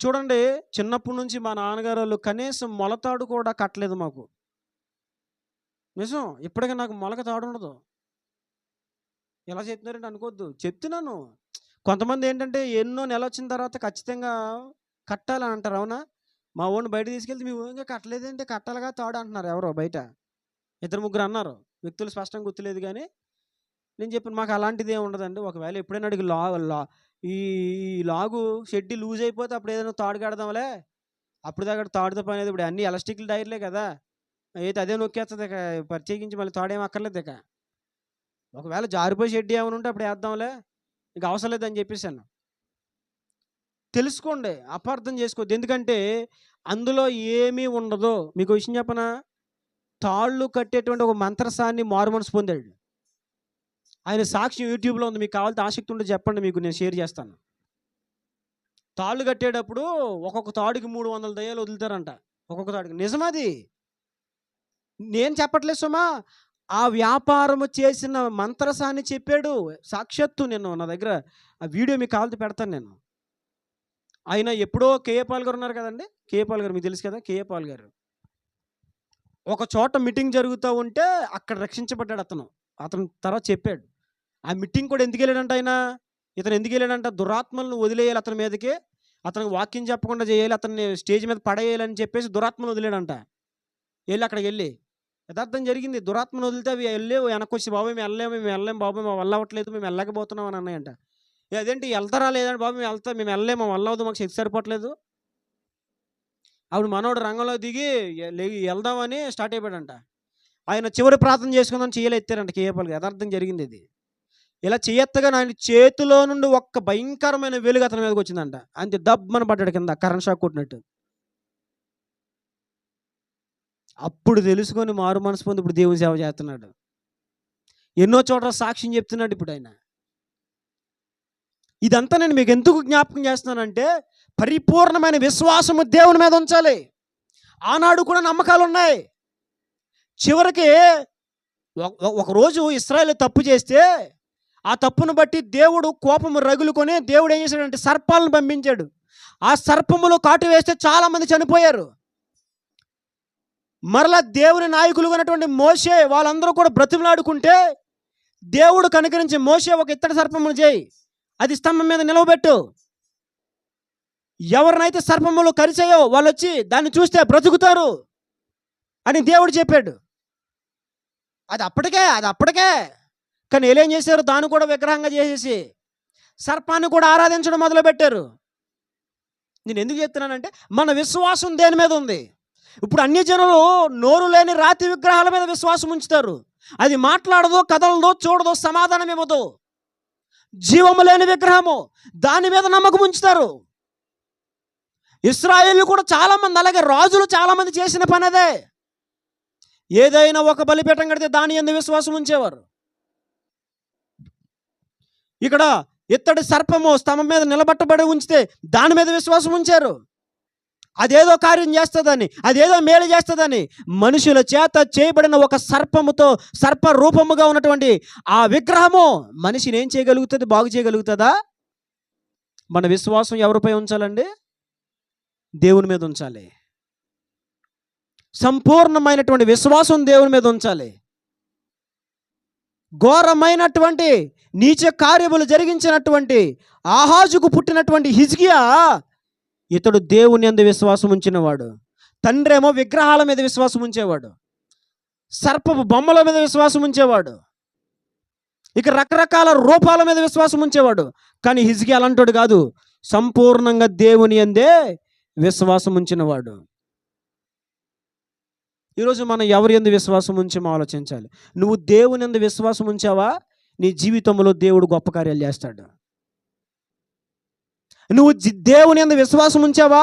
చూడండి, చిన్నప్పటి నుంచి మా నాన్నగారు వాళ్ళు కనీసం మొలతాడు కూడా కట్టలేదు మాకు. నిజం, ఇప్పటికీ నాకు మొలక తాడు ఉండదు. ఎలా చెప్తున్నారంటే అనుకోవద్దు, చెప్తున్నాను. కొంతమంది ఏంటంటే ఎన్నో నెల వచ్చిన తర్వాత ఖచ్చితంగా కట్టాలని అంటారు. అవునా? మా వాడిని బయట తీసుకెళ్తే మీ ఇంకా కట్టలేదంటే కట్టాలిగా తాడు అంటున్నారు ఎవరో బయట. ఇద్దరు ముగ్గురు అన్నారు. వ్యక్తులు స్పష్టంగా గుర్తులేదు కానీ నేను చెప్పాను మాకు అలాంటిది ఏమి ఉండదండి. ఒకవేళ ఎప్పుడైనా అడిగి ఈ ఈ లాగు షెడ్డి లూజ్ అయిపోతే అప్పుడు ఏదైనా తాడు కడదాంలే, అప్పుడు దాకా తాడుతో పని లేదు. ఇప్పుడు అన్ని ఎలాస్టిక్లు టైర్లే కదా, అయితే అదే నొక్కేస్తుంది. ఇక ప్రత్యేకించి మళ్ళీ తాడు ఏం అక్కర్లేదు. ఇక ఒకవేళ జారిపోయి షెడ్డి ఏమైనా ఉంటే అప్పుడు వేద్దాంలే, ఇక అవసరం లేదని చెప్పేసాను. తెలుసుకోండి, అపార్థం చేసుకోవద్దు. ఎందుకంటే అందులో ఏమీ ఉండదు. మీకు విషయం చెప్పనా? తాళ్ళు కట్టేటువంటి ఒక మంత్రసాన్ని మారుమనసు పొందాడు. ఆయన సాక్ష్యం యూట్యూబ్లో ఉంది. మీకు కావాలంటే ఆసక్తి ఉంటే చెప్పండి, మీకు నేను షేర్ చేస్తాను. తాళ్ళు కట్టేటప్పుడు ఒక్కొక్క తాడుకి 300 దయ్యాలు వదులుతారంట. ఒక్కొక్క తాడుకి నిజమది. నేను చెప్పట్లేదు సుమా, ఆ వ్యాపారము చేసిన మంత్రసాన్ని చెప్పాడు సాక్షాత్తు. నేను నా దగ్గర ఆ వీడియో మీకు కావాలంటే పెడతాను నేను. ఆయన ఎప్పుడో కేఏ పాల్ గారు ఉన్నారు కదండి, కేఏ పాల్ గారు మీకు తెలుసు కదా. కేఏ పాల్ గారు ఒక చోట మీటింగ్ జరుగుతూ ఉంటే అక్కడ రక్షించబడ్డాడు అతను తర్వాత చెప్పాడు. ఆ మీటింగ్ కూడా ఎందుకు వెళ్ళాడంట ఆయన, ఇతను ఎందుకు వెళ్ళాడంట, దురాత్మలను వదిలేయాలి అతని మీదకి, అతనికి వాక్యం చెప్పకుండా చేయాలి, అతన్ని స్టేజ్ మీద పడేయాలని చెప్పేసి దురాత్మను వదిలేడంట. అక్కడికి వెళ్ళి యథార్థం జరిగింది. దురాత్మను వదిలితే అవి వెళ్ళి వెనక్కి వచ్చి బాబు మేము వెళ్ళలేము బాబు, మేము వల్ల అవ్వట్లేదు, మేము వెళ్ళకపోతున్నాం అని అన్నాయంట. అదేంటి వెళ్తారా లేదండి బాబు, మేము వెళ్ళలేము, మా వల్ల అవుతుంది, మాకు శక్తి సరిపోవట్లేదు. అప్పుడు మనోడు రంగంలో దిగి వెళ్దామని స్టార్ట్ అయిపోయాడంట. ఆయన చివరి ప్రార్థన చేసుకుందాం చేయలే ఎత్తారంట కేఏపాల్. యథార్థం జరిగింది ఇది. ఇలా చేయత్తగా ఆయన చేతిలో నుండి ఒక్క భయంకరమైన వెలుగు అతని మీదకి వచ్చిందంట. అంతే దబ్బన పడ్డాడు కింద, కరెంట్ షాక్ కొట్టినట్టు. అప్పుడు తెలుసుకొని మారు మనసు పొంది ఇప్పుడు దేవుని సేవ చేస్తున్నాడు. ఎన్నో చోట్ల సాక్ష్యం చెప్తున్నాడు ఇప్పుడు ఆయన. ఇదంతా నేను మీకు ఎందుకు జ్ఞాపకం చేస్తున్నానంటే, పరిపూర్ణమైన విశ్వాసము దేవుని మీద ఉంచాలి. ఆనాడు కూడా నమ్మకాలు ఉన్నాయి. చివరికి ఒకరోజు ఇశ్రాయేలు తప్పు చేస్తే ఆ తప్పును బట్టి దేవుడు కోపము రగులుకొని దేవుడు ఏం చేశాడంటే సర్పాలను పంపించాడు. ఆ సర్పములు కాటు వేస్తే చాలామంది చనిపోయారు. మరలా దేవుని నాయకులుగా ఉన్నటువంటి మోషే వాళ్ళందరూ కూడా బ్రతిమలాడుకుంటే దేవుడు కనుకరించి మోషే ఒక ఇత్తడి సర్పమును చేయి, అది స్తంభం మీద నిలవబెట్టు, ఎవరినైతే సర్పములు కరిచాయో వాళ్ళు వచ్చి దాన్ని చూస్తే బ్రతుకుతారు అని దేవుడు చెప్పాడు. అది అప్పటికే కానీ ఏం చేశారు, దాన్ని కూడా విగ్రహంగా చేసేసి సర్పాన్ని కూడా ఆరాధించడం మొదలుపెట్టారు. నేను ఎందుకు చెప్తున్నానంటే మన విశ్వాసం దేని మీద ఉంది. ఇప్పుడు అన్ని జనులు నోరు లేని రాతి విగ్రహాల మీద విశ్వాసం ఉంచుతారు. అది మాట్లాడదు, కదలదు, చూడదు, సమాధానం ఇవ్వదు. జీవము లేని విగ్రహము, దాని మీద నమ్మకం ఉంచుతారు. ఇశ్రాయేలు కూడా చాలామంది, అలాగే రాజులు చాలామంది చేసిన పని అదే. ఏదైనా ఒక బలిపీఠం కడితే దాని యందు విశ్వాసం ఉంచేవారు. ఇక్కడ ఇత్తడి సర్పము స్తంభం మీద నిలబట్టబడి ఉంచితే దాని మీద విశ్వాసం ఉంచారు. అదేదో కార్యం చేస్తుందని, అదేదో మేలు చేస్తుందని మనుషుల చేత చేయబడిన ఒక సర్పముతో సర్ప రూపముగా ఉన్నటువంటి ఆ విగ్రహము మనిషిని ఏం చేయగలుగుతుంది, బాగు చేయగలుగుతుందా? మన విశ్వాసం ఎవరిపై ఉంచాలండి? దేవుని మీద ఉంచాలి. సంపూర్ణమైనటువంటి విశ్వాసం దేవుని మీద ఉంచాలి. ఘోరమైనటువంటి నీచ కార్యములు జరిగించినటువంటి ఆహాజుకు పుట్టినటువంటి హిజ్కియా, ఇతడు దేవుని యందు విశ్వాసం ఉంచినవాడు. తండ్రి ఏమో విగ్రహాల మీద విశ్వాసం ఉంచేవాడు, సర్పపు బొమ్మల మీద విశ్వాసం ఉంచేవాడు, ఇక రకరకాల రూపాల మీద విశ్వాసం ఉంచేవాడు. కానీ హిజ్కియా అలాంటోడు కాదు, సంపూర్ణంగా దేవుని యందే విశ్వాసం ఉంచినవాడు. ఈరోజు మనం ఎవరి యందు విశ్వాసం ఉంచామో ఆలోచించాలి. నువ్వు దేవుని యందు విశ్వాసం ఉంచావా, నీ జీవితంలో దేవుడు గొప్ప కార్యాలు చేస్తాడు. నువ్వు దేవుని యందు విశ్వాసం ఉంచావా,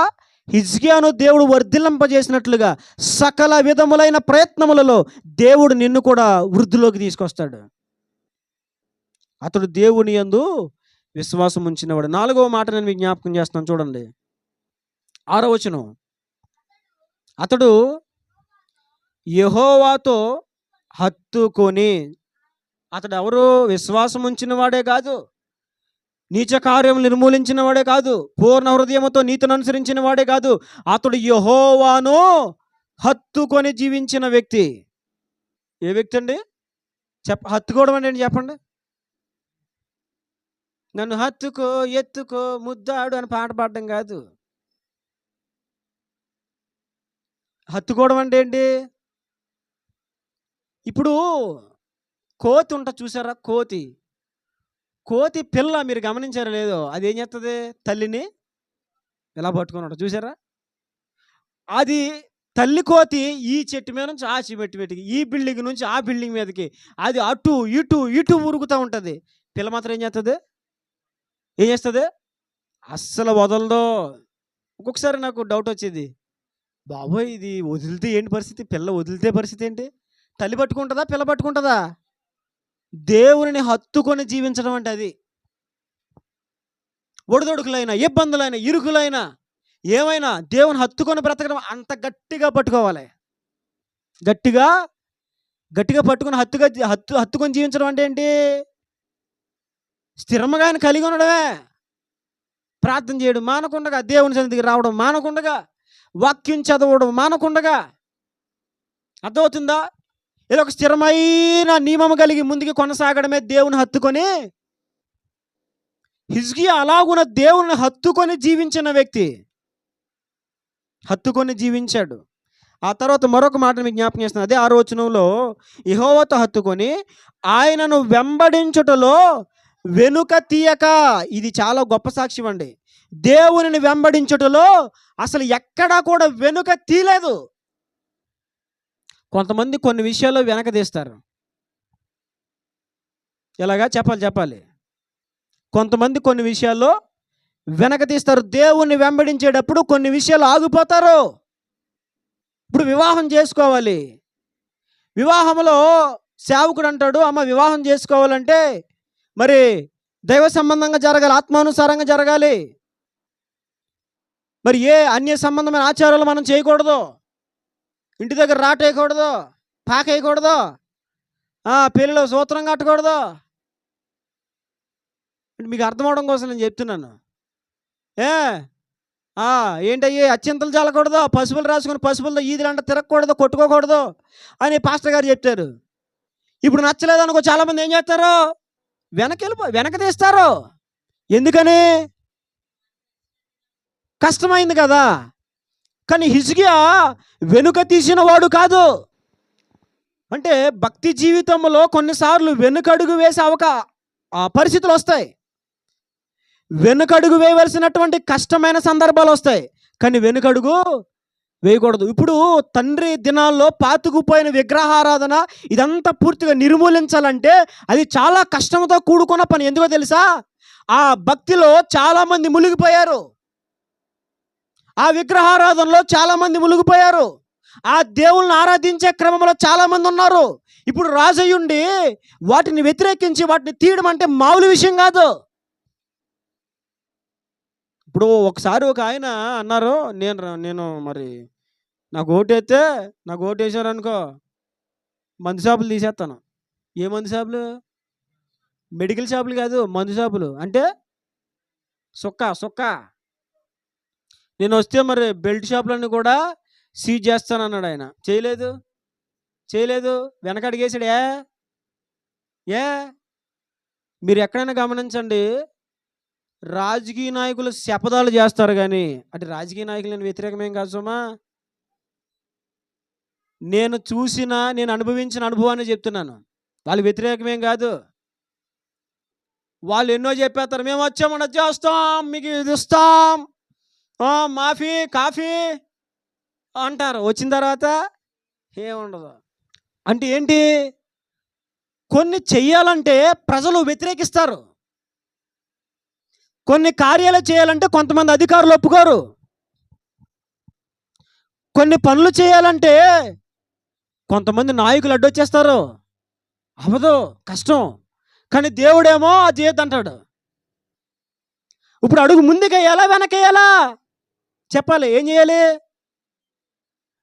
హిజ్కియాను దేవుడు వర్ధిల్లింపజేసినట్లుగా సకల విధములైన ప్రయత్నములలో దేవుడు నిన్ను కూడా వృద్ధిలోకి తీసుకొస్తాడు. అతడు దేవుని యందు విశ్వాసం ఉంచినవాడు. 4వ మాట నేను మీకు జ్ఞాపకం చేస్తున్నాను, చూడండి 6వ వచనం. అతడు యెహోవాతో హత్తుకొని, అతడు ఎవరు? విశ్వాసం ఉంచిన వాడే కాదు, నీచ కార్యం నిర్మూలించిన వాడే కాదు, పూర్ణ హృదయముతో నీతిని అనుసరించిన వాడే కాదు, అతడు యెహోవాను హత్తుకొని జీవించిన వ్యక్తి. ఏ వ్యక్తి అండి? హత్తుకోవడం అంటే ఏంటి చెప్పండి? నన్ను హత్తుకో, ఎత్తుకో, ముద్దాడు అని పాట పాడడం కాదు. హత్తుకోవడం అంటే ఏంటి? ఇప్పుడు కోతి ఉంటది చూసారా? కోతి. కోతి పిల్ల మీరు గమనించారో లేదో, అదేం చేస్తుంది? తల్లిని ఇలా పట్టుకొని ఉంటది చూసారా? అది తల్లి కోతి ఈ చెట్టు మీద నుంచి ఆ చెట్టు మీదకి, ఈ బిల్డింగ్ నుంచి ఆ బిల్డింగ్ మీదకి, అది అటు ఇటు ఇటు ఉరుకుతూ ఉంటుంది. పిల్ల మాత్రం ఏం చేస్తుంది? ఏం చేస్తుంది? అస్సలు వదలదు. ఒక్కొక్కసారి నాకు డౌట్ వచ్చేది, బాబోయ్ ఇది వదిలితే ఏంటి పరిస్థితి? పిల్ల వదిలితే పరిస్థితి ఏంటి? తల్లి పట్టుకుంటుందా? పిల్ల పట్టుకుంటుందా? దేవుని హత్తుకొని జీవించడం అంటే అది. ఒడిదొడుకులైనా, ఇబ్బందులైనా, ఇరుకులైనా, ఏమైనా దేవుని హత్తుకొని బ్రతకడం అంత గట్టిగా పట్టుకోవాలి. గట్టిగా గట్టిగా పట్టుకొని హత్తుకొని జీవించడం అంటే ఏంటి? స్థిరంగా ఆయన కలిగి ఉండడమే. ప్రార్థన చేయడం మానకుండగా, దేవుని సన్నిధికి రావడం మానకుండగా, వాక్యం చదవడం మానకుండగా. అర్థమవుతుందా? ఇలా ఒక స్థిరమైన నియమం కలిగి ముందుకు కొనసాగడమే దేవుని హత్తుకొని. హిజ్కియా అలాగున దేవుని హత్తుకొని జీవించిన వ్యక్తి. హత్తుకొని జీవించాడు. ఆ తర్వాత మరొక మాట మీకు జ్ఞాపకం చేస్తున్నాను. అదే 6వ వచనంలో, యెహోవాతో హత్తుకొని ఆయనను వెంబడించుటలో వెనుక తీయక. ఇది చాలా గొప్ప సాక్ష్యం అండి. దేవునిని వెంబడించుటలో అసలు ఎక్కడా కూడా వెనుక తీయలేదు. కొంతమంది కొన్ని విషయాల్లో వెనక తీస్తారు. ఎలాగా చెప్పాలి. కొంతమంది కొన్ని విషయాల్లో వెనక తీస్తారు. దేవుణ్ణి వెంబడించేటప్పుడు కొన్ని విషయాలు ఆగిపోతారు. ఇప్పుడు వివాహం చేసుకోవాలి. వివాహంలో సేవకుడు అంటాడు, అమ్మ వివాహం చేసుకోవాలంటే మరి దైవ సంబంధంగా జరగాలి, ఆత్మానుసారంగా జరగాలి. మరి ఏ అన్య సంబంధమైన ఆచారాలు మనం చేయకూడదు. ఇంటి దగ్గర రాటేయకూడదు, పాకేయకూడదు, పెళ్ళిలో సూత్రం కట్టకూడదు. మీకు అర్థం అవడం కోసం నేను చెప్తున్నాను. ఏంటయ్యి అత్యంతలు చల్లకూడదు, పసుపులు రాసుకొని పసుపులతో ఈదులంట తిరగకూడదు, కొట్టుకోకూడదు అని పాస్టర్ గారు చెప్తారు. ఇప్పుడు నచ్చలేదనుకో చాలామంది ఏం చేస్తారు? వెనక తీస్తారు. ఎందుకని? కష్టమైంది కదా. కానీ హిజ్కియా వెనుక తీసిన వాడు కాదు. అంటే భక్తి జీవితంలో కొన్నిసార్లు వెనుకడుగు వేసే పరిస్థితులు వస్తాయి. వెనుకడుగు వేయవలసినటువంటి కష్టమైన సందర్భాలు వస్తాయి. కానీ వెనుకడుగు వేయకూడదు. ఇప్పుడు తండ్రి దినాల్లో పాతుకుపోయిన విగ్రహారాధన ఇదంతా పూర్తిగా నిర్మూలించాలంటే అది చాలా కష్టంతో కూడుకున్న పని. ఎందుకో తెలుసా? ఆ భక్తిలో చాలామంది మునిగిపోయారు. ఆ విగ్రహారాధనలో చాలామంది మునిగిపోయారు. ఆ దేవుళ్ళని ఆరాధించే క్రమంలో చాలామంది ఉన్నారు. ఇప్పుడు రాజయ్యుండి వాటిని వ్యతిరేకించి వాటిని తీయడం అంటే మామూలు విషయం కాదు. ఇప్పుడు ఒకసారి ఒక ఆయన అన్నారు, నేను మరి నాకు ఓటేసారనుకో మందు షాపులు తీసేస్తాను. ఏ మందు షాపులు? మెడికల్ షాపులు కాదు, మందు షాపులు. అంటే సుక్క నేను వస్తే మరి బెల్ట్ షాపులన్నీ కూడా సీజ్ చేస్తానన్నాడు ఆయన. చేయలేదు, వెనకడిగేసాడు. మీరు ఎక్కడైనా గమనించండి, రాజకీయ నాయకులు శపథాలు చేస్తారు కానీ అంటే రాజకీయ నాయకులు నేను వ్యతిరేకమేం కాదు సుమా. నేను అనుభవించిన అనుభవాన్ని చెప్తున్నాను. వాళ్ళు వ్యతిరేకమేం కాదు. వాళ్ళు ఎన్నో చెప్పేస్తారు, మేము వచ్చామని చేస్తాం, మీకు ఇది ఇస్తాం, మాఫీ కాఫీ అంటారు. వచ్చిన తర్వాత ఏముండదు. అంటే ఏంటి? కొన్ని చెయ్యాలంటే ప్రజలు వ్యతిరేకిస్తారు. కొన్ని కార్యాలు చేయాలంటే కొంతమంది అధికారులు ఒప్పుకోరు. కొన్ని పనులు చేయాలంటే కొంతమంది నాయకులు అడ్డొచ్చేస్తారు. అవదు, కష్టం. కానీ దేవుడేమో అది చేయొద్దంటాడు. ఇప్పుడు అడుగు ముందుకేయాలా వెనకేయాలా? చెప్పాలి. ఏం చేయాలి?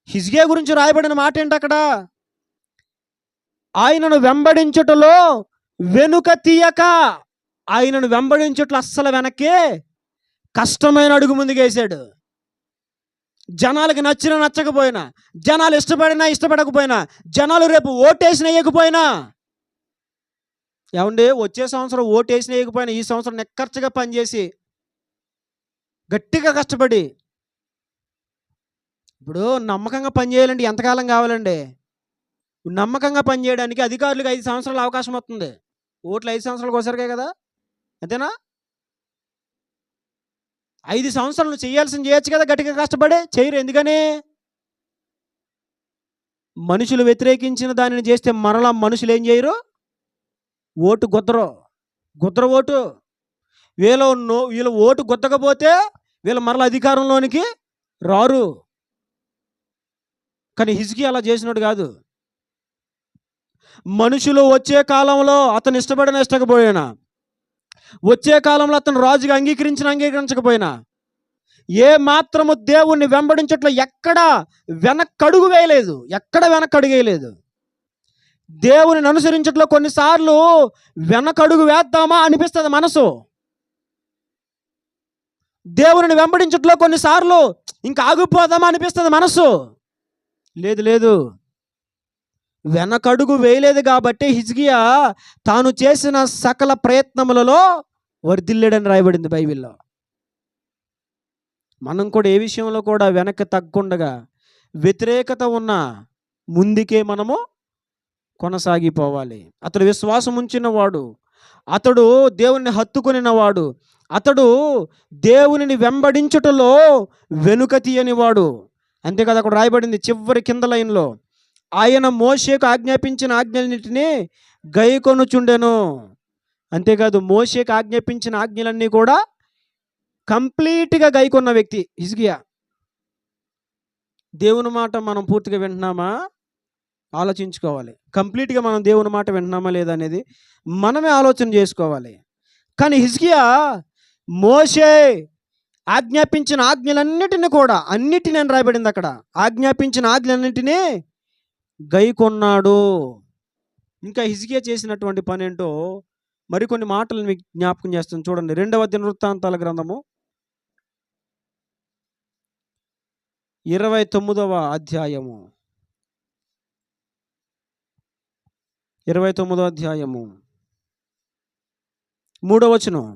హిజ్కియా గురించి రాయబడిన మాట ఏంటి అక్కడ? ఆయనను వెంబడించుటలో వెనుక తీయక. ఆయనను వెంబడించుటలో అస్సలు వెనక్కి కష్టమైన అడుగు ముందుకేసాడు. జనాలకి నచ్చినా నచ్చకపోయినా, జనాలు ఇష్టపడినా ఇష్టపడకపోయినా, జనాలు రేపు ఓటేసిన వేయకపోయినా ఏమండి, వచ్చే సంవత్సరం ఓటేసిన వేయకపోయినా ఈ సంవత్సరం నిక్కర్చగా పనిచేసి గట్టిగా కష్టపడి, ఇప్పుడు నమ్మకంగా పనిచేయాలంటే ఎంతకాలం కావాలండి? నమ్మకంగా పనిచేయడానికి అధికారులకు 5 సంవత్సరాల అవకాశం వస్తుంది. ఓట్లు 5 సంవత్సరాలకు ఒకసారికే కదా! అంతేనా? 5 సంవత్సరాలు నువ్వు చేయాల్సింది చేయొచ్చు కదా గట్టిగా కష్టపడి. చేయరు. ఎందుకని? మనుషులు వ్యతిరేకించిన దానిని చేస్తే మరలా మనుషులు ఏం చేయరు? ఓటు గుద్దరు. గుద్దరు ఓటు. వీళ్ళు ఓటు గుద్దకపోతే వీళ్ళు మరలా అధికారంలోనికి రారు. కానీ హిజ్కియా అలా చేసినోడు కాదు. మనుషులు వచ్చే కాలంలో అతను ఇష్టపడకపోయినా, వచ్చే కాలంలో అతను రాజుగా అంగీకరించకపోయినా, ఏ మాత్రము దేవుణ్ణి వెంబడించట్లో ఎక్కడ వెనక్కడుగు వేయలేదు. దేవుని అనుసరించట్లో కొన్నిసార్లు వెనకడుగు వేద్దామా అనిపిస్తుంది మనసు. దేవుని వెంబడించట్లో కొన్నిసార్లు ఇంకా ఆగిపోదామా అనిపిస్తుంది మనసు. లేదు, వెనకడుగు వేయలేదు కాబట్టి హిజ్కియా తాను చేసిన సకల ప్రయత్నములలో వర్ధిల్లాడని రాయబడింది బైబిల్లో. మనం కూడా ఏ విషయంలో కూడా వెనక్కి తగ్గకుండా, వ్యతిరేకత ఉన్న ముందుకే మనము కొనసాగిపోవాలి. అతడు విశ్వాసం ఉంచినవాడు, అతడు దేవుని హత్తుకొనినవాడు, అతడు దేవునిని వెంబడించుటలో వెనుక తీయనివాడు. అంతే కదా అక్కడ రాయబడింది చివరి కింద లైన్లో, ఆయన మోషేకు ఆజ్ఞాపించిన ఆజ్ఞలన్నిటినీ గైకొనుచుండెను. అంతేకాదు, మోషేకు ఆజ్ఞాపించిన ఆజ్ఞలన్నీ కూడా కంప్లీట్గా గైకొన్న వ్యక్తి హిజ్కియా. దేవుని మాట మనం పూర్తిగా వింటున్నామా ఆలోచించుకోవాలి. కంప్లీట్గా మనం దేవుని మాట వింటున్నామా లేదా అనేది మనమే ఆలోచన చేసుకోవాలి. కానీ హిజ్కియా మోషే ఆజ్ఞాపించిన ఆజ్ఞలన్నిటిని కూడా, అన్నిటిని అని రాయబడింది అక్కడ, ఆజ్ఞాపించిన ఆజ్ఞలన్నిటినీ గైకొన్నాడు. ఇంకా హిజ్కియా చేసినటువంటి పని ఏంటో మరికొన్ని మాటలు మీకు జ్ఞాపకం చేస్తాను. చూడండి, 2వ దినవృత్తాంతాల గ్రంథము 29వ అధ్యాయము 3వ వచనం.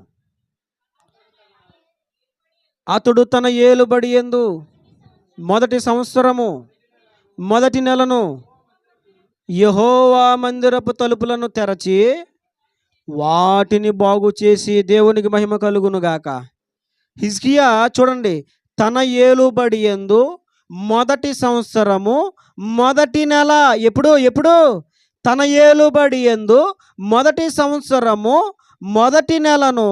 అతడు తన ఏలుబడి యందు మొదటి సంవత్సరము మొదటి నెలను యెహోవా మందిరపు తలుపులను తెరచి వాటిని బాగు చేసి దేవునికి మహిమ కలుగునుగాక. హిజ్కియా చూడండి, తన ఏలుబడి యందు మొదటి సంవత్సరము మొదటి నెల, ఎప్పుడు తన ఏలుబడి యందు మొదటి సంవత్సరము మొదటి నెలను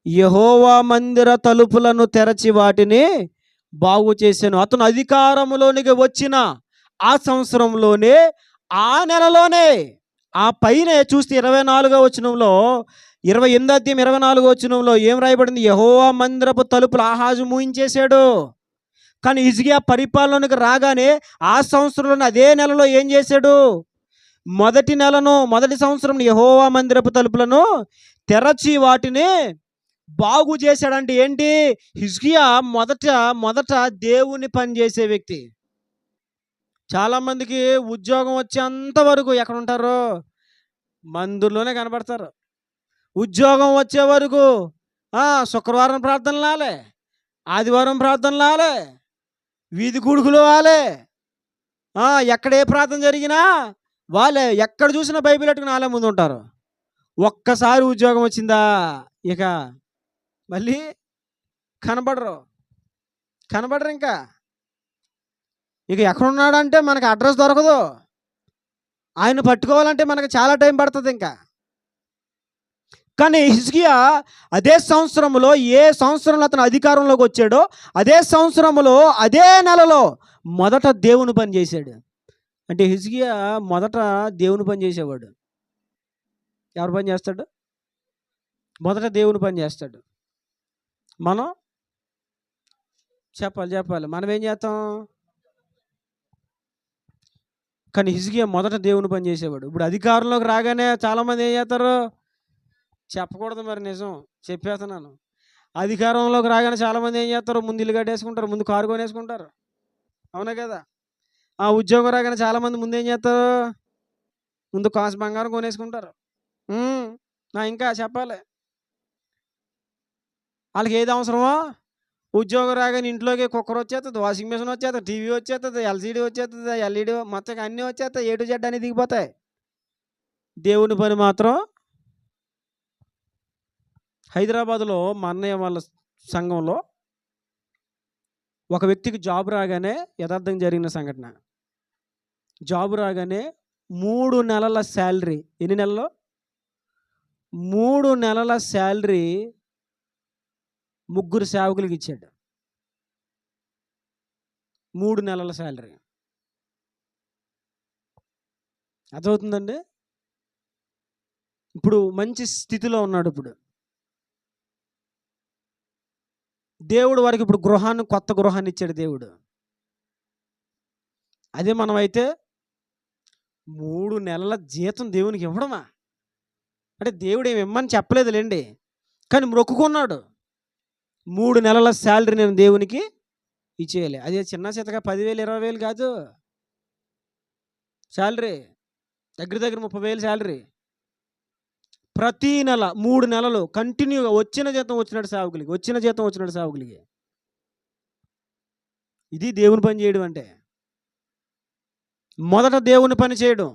యెహోవా మందిర తలుపులను తెరచి వాటిని బాగు చేశాను. అతను అధికారంలోనికి వచ్చిన ఆ సంవత్సరంలోనే, ఆ నెలలోనే, ఆ పైనే చూస్తే 24వ వచనంలో, 28వ అధ్యాయం 24వ వచనంలో ఏం రాయబడింది? యెహోవా మందిరపు తలుపులు ఆహాజు మూయించేశాడు. కానీ హిజ్కియా పరిపాలనకు రాగానే ఆ సంవత్సరంలోనే అదే నెలలో ఏం చేశాడు? మొదటి సంవత్సరం యెహోవా మందిరపు తలుపులను తెరచి వాటిని బాగు చేశాడంటే ఏంటి? హిజ్కియా మొదట దేవుని పని చేసే వ్యక్తి. చాలామందికి ఉద్యోగం వచ్చేంత వరకు ఎక్కడ ఉంటారు? మందిరంలోనే కనబడతారు. ఉద్యోగం వచ్చే వరకు శుక్రవారం ప్రార్థనలు ఆలే, ఆదివారం ప్రార్థనలు ఆలే, వీధి కూడుకులు ఆలే, ఎక్కడ ఏ ప్రార్థన జరిగినా వాళ్ళే, ఎక్కడ చూసినా బైబిల్ పెట్టుకుని వాళ్ళే ముందు ఉంటారు. ఒక్కసారి ఉద్యోగం వచ్చిందా ఇక మళ్ళీ కనబడరు ఇంకా. ఇక ఎక్కడున్నాడంటే మనకు అడ్రస్ దొరకదు. ఆయన పట్టుకోవాలంటే మనకు చాలా టైం పడుతుంది ఇంకా. కానీ హిజ్కియా అదే సంవత్సరంలో, ఏ సంవత్సరంలో అతను అధికారంలోకి వచ్చాడో అదే సంవత్సరంలో అదే నెలలో మొదట దేవుని పని చేశాడు. అంటే హిజ్కియా మొదట దేవుని పని చేసేవాడు. ఎవరు పని చేస్తాడు? మొదట దేవుని పని చేస్తాడు. మనం చెప్పాలి మనం ఏం చేస్తాం? కానీ హిజ్కియా మొదట దేవుని పని చేసేవాడు. ఇప్పుడు అధికారంలోకి రాగానే చాలామంది ఏం చేస్తారు? చెప్పకూడదు మరి, నిజం చెప్పేస్తున్నాను. అధికారంలోకి రాగానే చాలామంది ఏం చేస్తారు? ముందు ఇల్లు కట్టేసుకుంటారు, ముందు కారు కొనేసుకుంటారు. అవునా కదా? ఆ ఉద్యోగం రాగానే చాలామంది ముందు ఏం చేస్తారు? ముందు కాసు బంగారం కొనేసుకుంటారు. ఉమ్, ఇంకా చెప్పాలి. వాళ్ళకి ఏది అవసరమో ఉద్యోగం రాగానే ఇంట్లోకి కుక్కర్ వచ్చేస్తుంది, వాషింగ్ మిషన్ వచ్చేస్తుంది, టీవీ వచ్చేస్తుంది, ఎల్సీడీ వచ్చేస్తుంది, ఎల్ఈడి మొత్తం అన్నీ వచ్చేస్తాయి, ఏ టు జెడ్ అని దిగిపోతాయి. దేవుని పని మాత్రం హైదరాబాద్లో మా అన్నయ్య వాళ్ళ సంఘంలో ఒక వ్యక్తికి జాబ్ రాగానే యథార్థంగా జరిగిన సంఘటన. జాబ్ రాగానే 3 నెలల శాలరీ, ఎన్ని నెలలు? 3 నెలల శాలరీ 3 సేవకులకి ఇచ్చాడు. 3 నెలల శాలరీ. అర్థమవుతుందండి? ఇప్పుడు మంచి స్థితిలో ఉన్నాడు. ఇప్పుడు దేవుడు వారికి ఇప్పుడు కొత్త గృహాన్ని ఇచ్చాడు దేవుడు. అదే మనమైతే 3 నెలల జీతం దేవునికి ఇవ్వడమా? అంటే దేవుడు ఏమి ఇమ్మని చెప్పలేదులేండి, కానీ మొక్కుకున్నాడు 3 నెలల శాలరీ నేను దేవునికి ఇచ్చేయాలి. అదే చిన్న చేతగా 10,000 20,000 కాదు శాలరీ, దగ్గర 30,000 శాలరీ. ప్రతి నెల 3 నెలలు కంటిన్యూగా వచ్చిన జీతం వచ్చినట్టు సేవకులకి. ఇది దేవుని పని చేయడం అంటే. మొదట దేవుని పని చేయడం,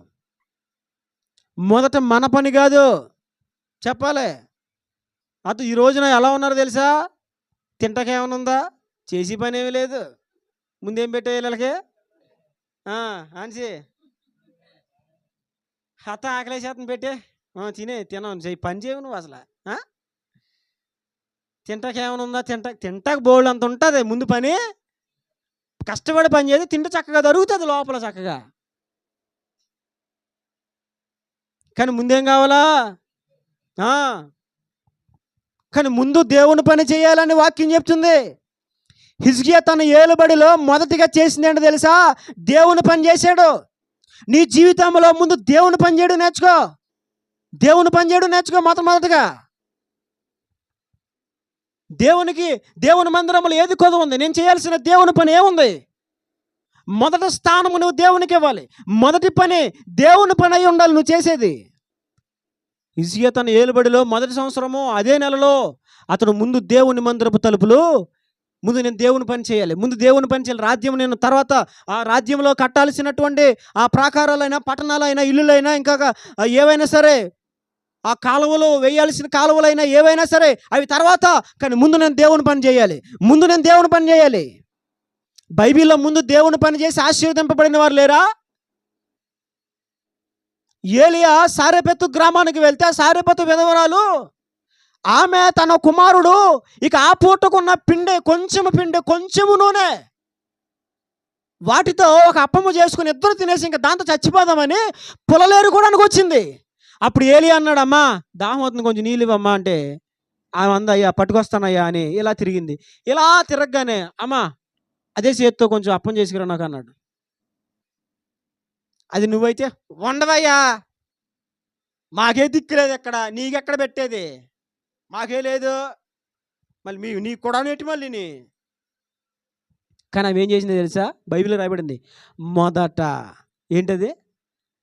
మొదట మన పని కాదు చెప్పాలి. అటు ఈ రోజున ఎలా ఉన్నారో తెలుసా? తింటకేమైనా ఉందా? చేసి పని ఏమీ లేదు. ముందేం పెట్టే వీళ్ళకి ఆన్సి హత ఆకలేసేతను పెట్టే తినవు చెయ్యి, పని చేయవు నువ్వు అసలు. తింటకేమైనా ఉందా? తింటాకు బోల్డ్ అంత ఉంటుంది ముందు పని. కష్టపడి పని చేసి తింటే చక్కగా దొరుకుతుంది లోపల చక్కగా. కానీ ముందేం కావాలా? కానీ ముందు దేవుని పని చేయాలని వాక్యం చెప్తుంది. హిజ్కియా తన ఏలుబడిలో మొదటిగా చేసింది ఏంటో తెలుసా? దేవుని పని చేశాడు. నీ జీవితంలో ముందు దేవుని పని చేయడం నేర్చుకో. మొదటగా దేవుని మందిరంలో ఏది కొదవ ఉంది? నేను చేయాల్సిన దేవుని పని ఏముంది? మొదటి స్థానము నువ్వు దేవునికి ఇవ్వాలి. మొదటి పని దేవుని పని అయి ఉండాలి నువ్వు చేసేది. హిజ్కియా తన ఏలుబడిలో మొదటి సంవత్సరము అదే నెలలో అతడు ముందు దేవుని మందిరపు తలుపులు, ముందు నేను దేవుని పని చేయాలి, రాజ్యం నేను తర్వాత ఆ రాజ్యంలో కట్టాల్సినటువంటి ఆ ప్రాకారాలైనా పట్టణాలైనా ఇల్లులైనా ఇంకా ఏవైనా సరే, ఆ కాలువలు వేయాల్సిన కాలువలైనా ఏవైనా సరే అవి తర్వాత, కానీ ముందు నేను దేవుని పని చేయాలి. బైబిల్లో ముందు దేవుని పని చేసి ఆశీర్వదింపబడిన వారు లేరా? ఏలియా సారెపతు గ్రామానికి వెళ్తే సారెపతు విధవరాలు ఆమె తన కుమారుడు ఇక ఆ పూటకున్న కొంచెము నూనె వాటితో ఒక అప్పము చేసుకుని ఇద్దరు తినేసి ఇంకా దాంతో చచ్చిపోదామని పులలేరు కూడా వచ్చింది. అప్పుడు ఏలియా అన్నాడు, అమ్మా దాహం అవుతుంది, కొంచెం నీళ్ళు ఇవ్వమ్మా అంటే ఆమె అంద, అయ్యా పట్టుకొస్తానయ్యా అని ఇలా తిరిగింది. ఇలా తిరగగానే అమ్మా అదే చేత్తో కొంచెం అప్పం చేసుకురా నాకు అన్నాడు. అది నువ్వైతే వండవయ్యా, మాకే దిక్కులేదు, ఎక్కడ నీకెక్కడ పెట్టేది, మాకే లేదు, మళ్ళీ నీకు కూడా నెట్టి మళ్ళీ. కానీ ఆమె ఏం చేసింది తెలుసా? బైబిల్లో రాయబడింది మొదట ఏంటది?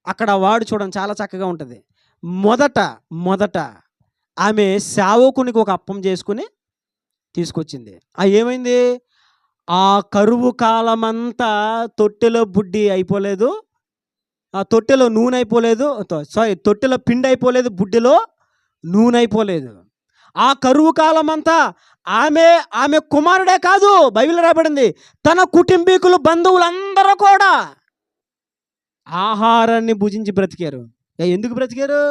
అక్కడ వాడు చూడండి చాలా చక్కగా ఉంటుంది. మొదట ఆమె సేవకునికి ఒక అప్పం చేసుకుని తీసుకొచ్చింది. ఏమైంది? ఆ కరువు కాలమంతా తొట్టెలో బుడ్డి అయిపోలేదు, ఆ తొట్టెలో నూనె అయిపోలేదు, తొట్టెలో పిండి అయిపోలేదు, బుడ్డిలో నూనె అయిపోలేదు. ఆ కరువు కాలం అంతా ఆమె కుమారుడే కాదు, బైబిల్ రాబడింది తన కుటుంబీకులు బంధువులందరూ కూడా ఆహారాన్ని భుజించి బ్రతికారు. ఎందుకు బ్రతికారు?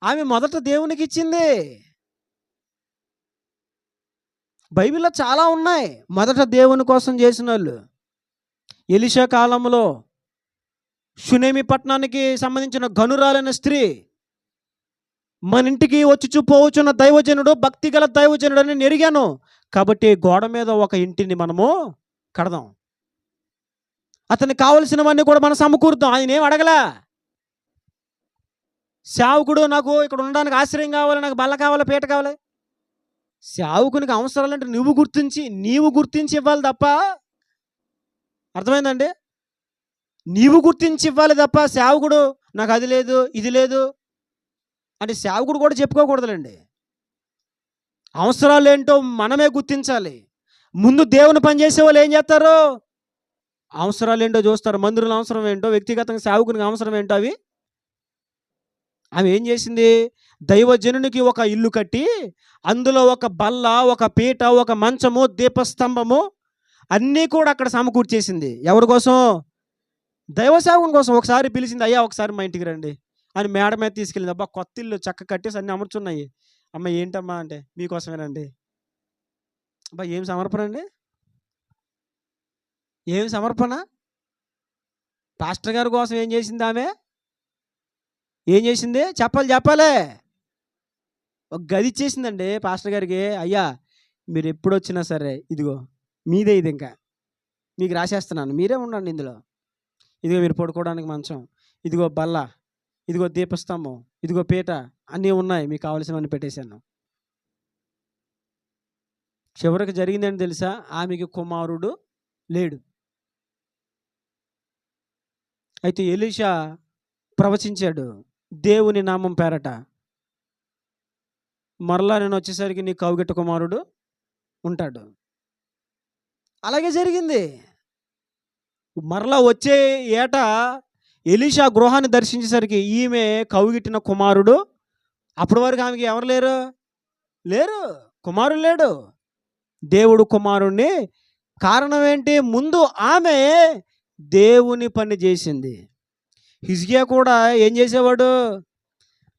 ఆమె మొదట దేవునికి ఇచ్చింది. బైబిల్లో చాలా ఉన్నాయి మొదట దేవుని కోసం చేసిన వాళ్ళు. ఎలీషా కాలంలో షునేమి పట్టణానికి సంబంధించిన గనురాలైన స్త్రీ, మన ఇంటికి వచ్చి పోవచ్చున్న దైవజనుడు, భక్తిగల దైవజనుడు అని నెరిగాను కాబట్టి గోడ మీద ఒక ఇంటిని మనము కడదాం, అతనికి కావలసినవన్నీ కూడా మనం సమకూరుతాం. ఆయన ఏం అడగలా. సేవకుడు నాకు ఇక్కడ ఉండడానికి ఆశ్రయం కావాలి, నాకు బల్ల కావాలి, పీట కావాలి. సేవకునికి అవసరాలంటే నీవు గుర్తించి ఇవ్వాలి తప్ప, అర్థమైందండి? నీవు గుర్తించి ఇవ్వాలి తప్ప సేవకుడు నాకు అది లేదు ఇది లేదు అంటే సేవకుడు కూడా చెప్పుకోకూడదులేండి. అవసరాలు ఏంటో మనమే గుర్తించాలి. ముందు దేవుని పని చేసే వాళ్ళు ఏం చేస్తారు? అవసరాలు ఏంటో చూస్తారు. మందిరంలో అవసరం ఏంటో, వ్యక్తిగతంగా సేవకునికి అవసరం ఏంటో ఆమె ఏం చేసింది? దైవజనునికి ఒక ఇల్లు కట్టి అందులో ఒక బల్ల, ఒక పీట, ఒక మంచము, దీపస్తంభము అన్నీ కూడా అక్కడ సమకూర్చేసింది. ఎవరి కోసం? దైవ సేవకుని కోసం. ఒకసారి పిలిచింది, అయ్యా ఒకసారి మా ఇంటికి రండి అని మేడ మీద తీసుకెళ్ళింది. అబ్బా కొత్త ఇల్లు చక్క కట్టేసి అన్నీ అమర్చున్నాయి. అమ్మ ఏంటమ్మా అంటే, మీకోసమేనండి. అబ్బా ఏం సమర్పణ అండి, ఏం సమర్పణ? పాస్టర్ గారి కోసం ఏం చేసింది ఆమె? ఏం చేసింది? చెప్పాలి. ఒక గది ఇచ్చేసిందండి పాస్టర్ గారికి. అయ్యా మీరు ఎప్పుడు వచ్చినా సరే ఇదిగో మీదే, ఇది ఇంకా మీకు రాసేస్తున్నాను, మీరే ఉండండి ఇందులో. ఇదిగో మీరు పడుకోవడానికి మంచం, ఇదిగో బల్ల, ఇదిగో దీపస్తంభం, ఇదిగో పీట అన్నీ ఉన్నాయి, మీకు కావలసినవన్నీ పెట్టేశాను. చివరికి జరిగిందని తెలుసా? ఆమెకి కుమారుడు లేడు. అయితే ఎలీషా ప్రవచించాడు దేవుని నామం పేరట, మరలా నేను వచ్చేసరికి నీ కౌగిట కుమారుడు ఉంటాడు. అలాగే జరిగింది. మరలా వచ్చే ఏట ఎలీషా గృహాన్ని దర్శించేసరికి ఈమె కౌగిట్టిన కుమారుడు. అప్పటి వరకు ఆమెకి ఎవరు లేరు, కుమారుడు లేడు. దేవుడు కుమారుణ్ణి. కారణం ఏంటి? ముందు ఆమె దేవుని పని చేసింది. హిజ్కియా కూడా ఏం చేసేవాడు?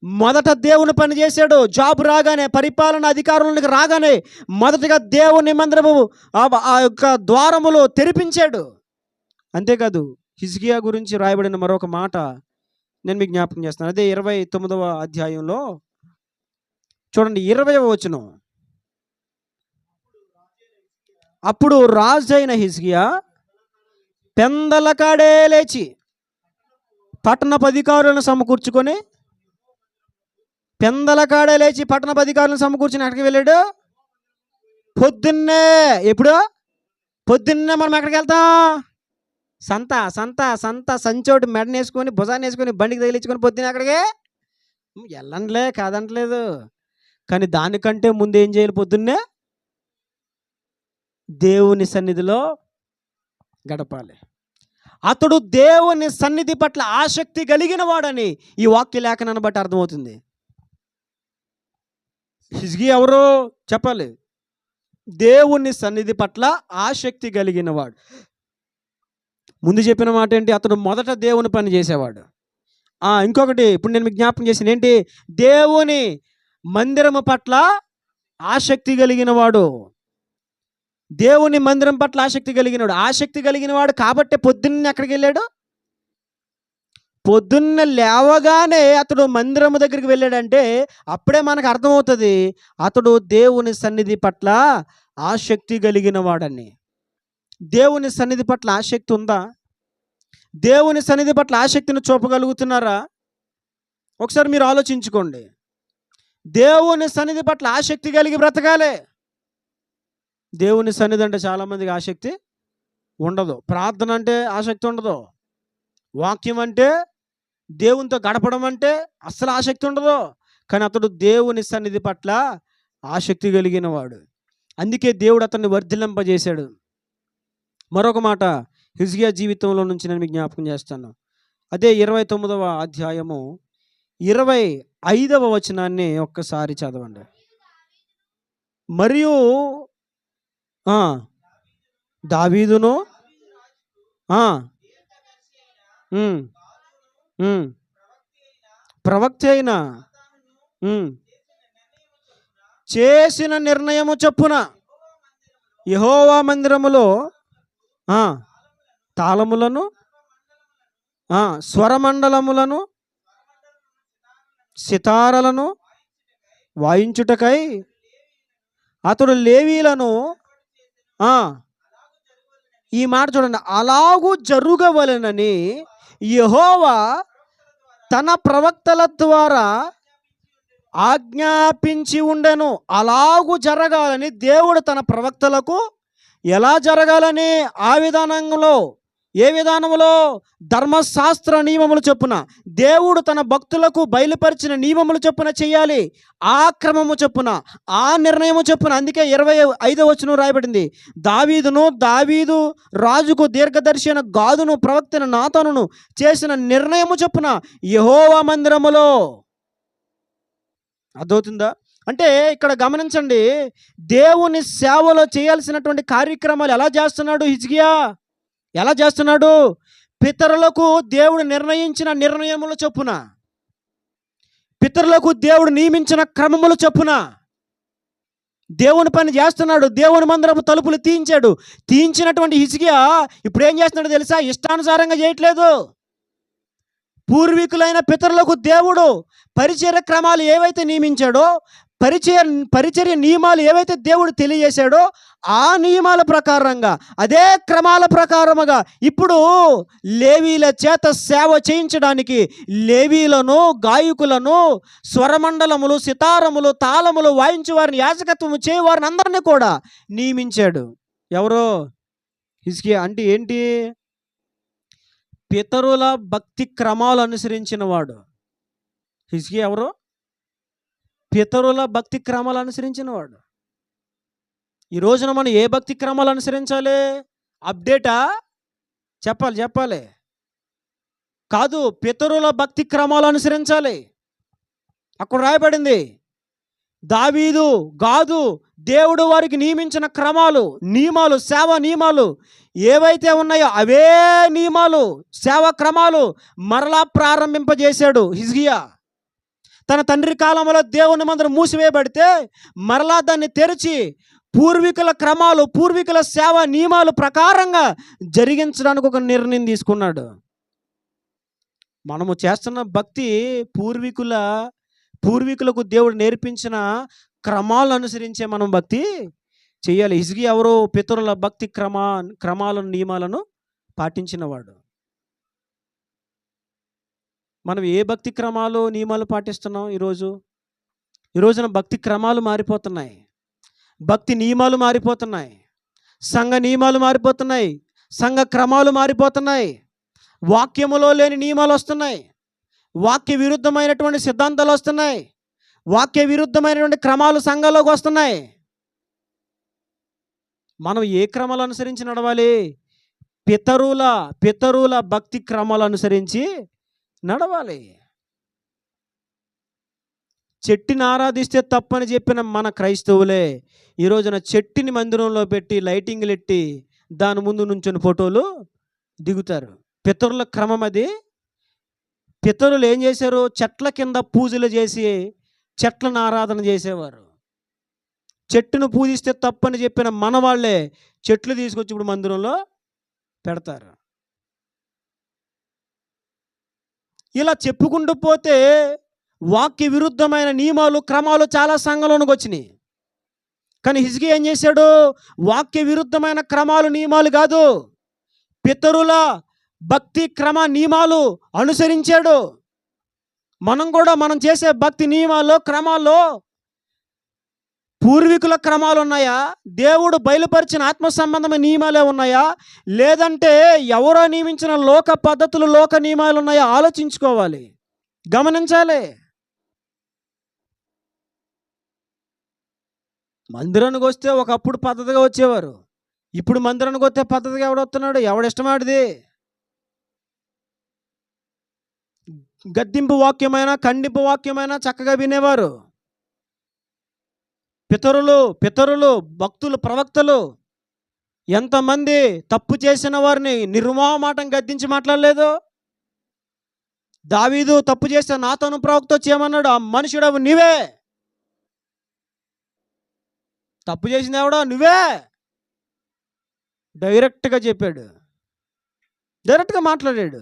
మొదట దేవుని పని చేశాడు. జాబ్ రాగానే, పరిపాలన అధికారంలోకి రాగానే మొదటగా దేవుని మందిరము ఆ యొక్క ద్వారములు తెరిపించాడు. అంతేకాదు హిజ్కియా గురించి రాయబడిన మరొక మాట నేను మీకు జ్ఞాపకం చేస్తాను. అదే 29వ అధ్యాయంలో చూడండి, 20వ వచనం. అప్పుడు రాజైన హిజ్కియా పెందలకాడే లేచి పట్టణపు అధికారులను సమకూర్చుకొని, పెందలకాడే లేచి పట్టణపు అధికారులను సమకూర్చుని ఎక్కడికి వెళ్ళాడు? పొద్దున్నే. ఎప్పుడు? పొద్దున్నే. మనం ఎక్కడికి వెళ్తాం? సంత సంచోటి మెడనేసుకొని, భుజాన్ని వేసుకొని, బండికి తగిలించుకొని పొద్దున్న ఎక్కడికి వెళ్ళండిలే, కాదంటలేదు. కానీ దానికంటే ముందు ఏం చేయాలి? పొద్దున్నే దేవుని సన్నిధిలో గడపాలి. అతడు దేవుని సన్నిధి పట్ల ఆసక్తి కలిగిన వాడని ఈ వాక్య లేఖనాన్ని బట్టి అర్థమవుతుంది. హిజ్కియా ఎవరు చెప్పాలి? దేవుని సన్నిధి పట్ల ఆసక్తి కలిగిన వాడు. ముందు చెప్పిన మాట ఏంటి? అతడు మొదట దేవుని పని చేసేవాడు. ఇంకొకటి ఇప్పుడు నేను మీకు జ్ఞాపకం చేసిన ఏంటి? దేవుని మందిరము పట్ల ఆసక్తి కలిగిన వాడు. దేవుని మందిరం పట్ల ఆసక్తి కలిగినవాడు. ఆసక్తి కలిగిన వాడు కాబట్టి పొద్దున్న ఎక్కడికి వెళ్ళాడు? పొద్దున్న లేవగానే అతడు మందిరము దగ్గరికి వెళ్ళాడంటే అప్పుడే మనకు అర్థమవుతుంది అతడు దేవుని సన్నిధి పట్ల ఆసక్తి కలిగిన వాడని. దేవుని సన్నిధి పట్ల ఆసక్తి ఉందా? దేవుని సన్నిధి పట్ల ఆసక్తిని చూపగలుగుతున్నారా? ఒకసారి మీరు ఆలోచించుకోండి. దేవుని సన్నిధి పట్ల ఆసక్తి కలిగి బ్రతకాలి. దేవుని సన్నిధి అంటే చాలామందికి ఆసక్తి ఉండదు. ప్రార్థన అంటే ఆసక్తి ఉండదు. వాక్యం అంటే, దేవునితో గడపడం అంటే అస్సలు ఆసక్తి ఉండదు. కానీ అతడు దేవుని సన్నిధి పట్ల ఆసక్తి కలిగిన వాడు. అందుకే దేవుడు అతన్ని వర్ధిల్లింపజేశాడు. మరొక మాట హిజ్కియా జీవితంలో నుంచి నేను మీకు జ్ఞాపకం చేస్తాను. అదే 29వ అధ్యాయము 25వ వచనాన్ని ఒక్కసారి చదవండి. మరియు దావీదును ప్రవక్త అయిన చేసిన నిర్ణయము చొప్పున యెహోవా మందిరములో తాళములను, స్వరమండలములను, సితారలను వాయించుటకై అతడు లేవీలను ఈ మాట చూడండి, అలాగూ జరుగవలెనని యెహోవా తన ప్రవక్తల ద్వారా ఆజ్ఞాపించి ఉండెను. అలాగూ జరగాలని దేవుడు తన ప్రవక్తలకు ఎలా జరగాలని ఆ విధానంలో ఏ విధానములో? ధర్మశాస్త్ర నియమములు చొప్పున, దేవుడు తన భక్తులకు బయలుపరిచిన నియమములు చొప్పున చేయాలి. ఆ క్రమము చొప్పున, ఆ నిర్ణయము చొప్పున. అందుకే 25వ వచనం రాయబడింది, దావీదు రాజుకు దీర్ఘదర్శి అయిన గాదును ప్రవక్తైన నాతానును చేసిన నిర్ణయము చొప్పున యెహోవా మందిరములో. అర్థమవుతుందా? అంటే ఇక్కడ గమనించండి, దేవుని సేవలో చేయాల్సినటువంటి కార్యక్రమాలు ఎలా చేస్తున్నాడు హిజ్కియా? ఎలా చేస్తున్నాడు? పితరులకు దేవుడు నిర్ణయించిన నిర్ణయముల చొప్పున, పితరులకు దేవుడు నియమించిన క్రమముల చొప్పున దేవుని పని చేస్తున్నాడు. దేవుని మందిరపు తలుపులు తీయించాడు. తీయించినటువంటి హిజ్కియా ఇప్పుడు ఏం చేస్తున్నాడు తెలుసా? ఇష్టానుసారంగా చేయట్లేదు. పూర్వీకులైన పితరులకు దేవుడు పరిచర్య క్రమాలు ఏవైతే నియమించాడో, పరిచర్య నియమాలు ఏవైతే దేవుడు తెలియజేశాడో, ఆ నియమాల ప్రకారంగా, అదే క్రమాల ప్రకారముగా ఇప్పుడు లేవీల చేత సేవ చేయించడానికి లేవీలను, గాయకులను, స్వరమండలములు, సితారములు, తాళములు వాయించే వారిని, యాజకత్వము చేయవారిని అందరినీ కూడా నియమించాడు. ఎవరో? హిజ్కియా. అంటే ఏంటి? పితరుల భక్తి క్రమాలు అనుసరించిన వాడు హిజ్కియా. ఎవరు? పితరుల భక్తి క్రమాలు అనుసరించిన వాడు. ఈ రోజున మనం ఏ భక్తి క్రమాలు అనుసరించాలి? అప్డేటా? చెప్పాలి. కాదు, పితరుల భక్తి క్రమాలు అనుసరించాలి. అక్కడ రాయబడింది, దావీదు, గాదు దేవుడు వారికి నియమించిన క్రమాలు, నియమాలు, సేవా నియమాలు ఏవైతే ఉన్నాయో అవే నియమాలు, సేవా క్రమాలు మరలా ప్రారంభింపజేశాడు హిజ్కియా. తన తండ్రి కాలంలో దేవుని మందిరం మూసివేయబడితే మరలా దాన్ని తెరిచి పూర్వీకుల క్రమాలు, పూర్వీకుల సేవా నియమాలు ప్రకారంగా జరిగించడానికి ఒక నిర్ణయం తీసుకున్నాడు. మనము చేస్తున్న భక్తి పూర్వీకులకు దేవుడు నేర్పించిన క్రమాలను అనుసరించే మనం భక్తి చేయాలి. హిజ్కియా ఎవరో? పితరుల భక్తి క్రమాలను, నియమాలను పాటించినవాడు. మనం ఏ భక్తి క్రమాలు, నియమాలు పాటిస్తున్నాం ఈ రోజున భక్తి క్రమాలు మారిపోతున్నాయి, భక్తి నియమాలు మారిపోతున్నాయి, సంఘ నియమాలు మారిపోతున్నాయి, సంఘ క్రమాలు మారిపోతున్నాయి, వాక్యములో లేని నియమాలు వస్తున్నాయి, వాక్య విరుద్ధమైనటువంటి సిద్ధాంతాలు వస్తున్నాయి, వాక్య విరుద్ధమైనటువంటి క్రమాలు సంఘాల్లోకి వస్తున్నాయి. మనం ఏ క్రమాలు అనుసరించి నడవాలి? పితరుల భక్తి క్రమాలు అనుసరించి నడవాలి. చెట్టుని ఆరాధిస్తే తప్పని చెప్పిన మన క్రైస్తవులే ఈ రోజున చెట్టుని మందిరంలో పెట్టి లైటింగ్లు ఎట్టి దాని ముందు నుంచొని ఫోటోలు దిగుతారు. పితరుల క్రమం అది. పితరులు ఏం చేశారు? చెట్ల కింద పూజలు చేసి చెట్లను ఆరాధన చేసేవారు. చెట్టును పూజిస్తే తప్పని చెప్పిన మన వాళ్ళే చెట్లు తీసుకొచ్చి ఇప్పుడు మందిరంలో పెడతారు. ఇలా చెప్పుకుంటూ పోతే వాక్య విరుద్ధమైన నియమాలు, క్రమాలు చాలా సంఘంలోనికి వచ్చినాయి. కానీ హిజ్కియా ఏం చేశాడు? వాక్య విరుద్ధమైన క్రమాలు, నియమాలు కాదు, పితరుల భక్తి క్రమ నియమాలు అనుసరించాడు. మనం చేసే భక్తి నియమాల్లో, క్రమాల్లో పూర్వీకుల క్రమాలు ఉన్నాయా? దేవుడు బయలుపరిచిన ఆత్మ సంబంధమైన నియమాలే ఉన్నాయా? లేదంటే ఎవరో నియమించిన లోక పద్ధతులు, లోక నియమాలు ఉన్నాయా? ఆలోచించుకోవాలి, గమనించాలి. మందిరానికి వస్తే ఒకప్పుడు పద్ధతిగా వచ్చేవారు. ఇప్పుడు మందిరానికి వస్తే పద్ధతిగా ఎవడొస్తున్నాడు? ఎవడిష్టమాడిది. గద్దింపు వాక్యమైనా, ఖండింపు వాక్యమైనా చక్కగా వినేవారు. పితరులు భక్తులు, ప్రవక్తలు ఎంతమంది తప్పు చేసిన వారిని నిర్మోహమాటం గద్దించి మాట్లాడలేదు. దావీదు తప్పు చేస్తే నాతాను ప్రవక్త వచ్చి ఏమన్నాడు? ఆ మనుషుడవు నువ్వే. తప్పు చేసింది ఎవడో? నువ్వే. డైరెక్ట్గా చెప్పాడు, డైరెక్ట్గా మాట్లాడాడు.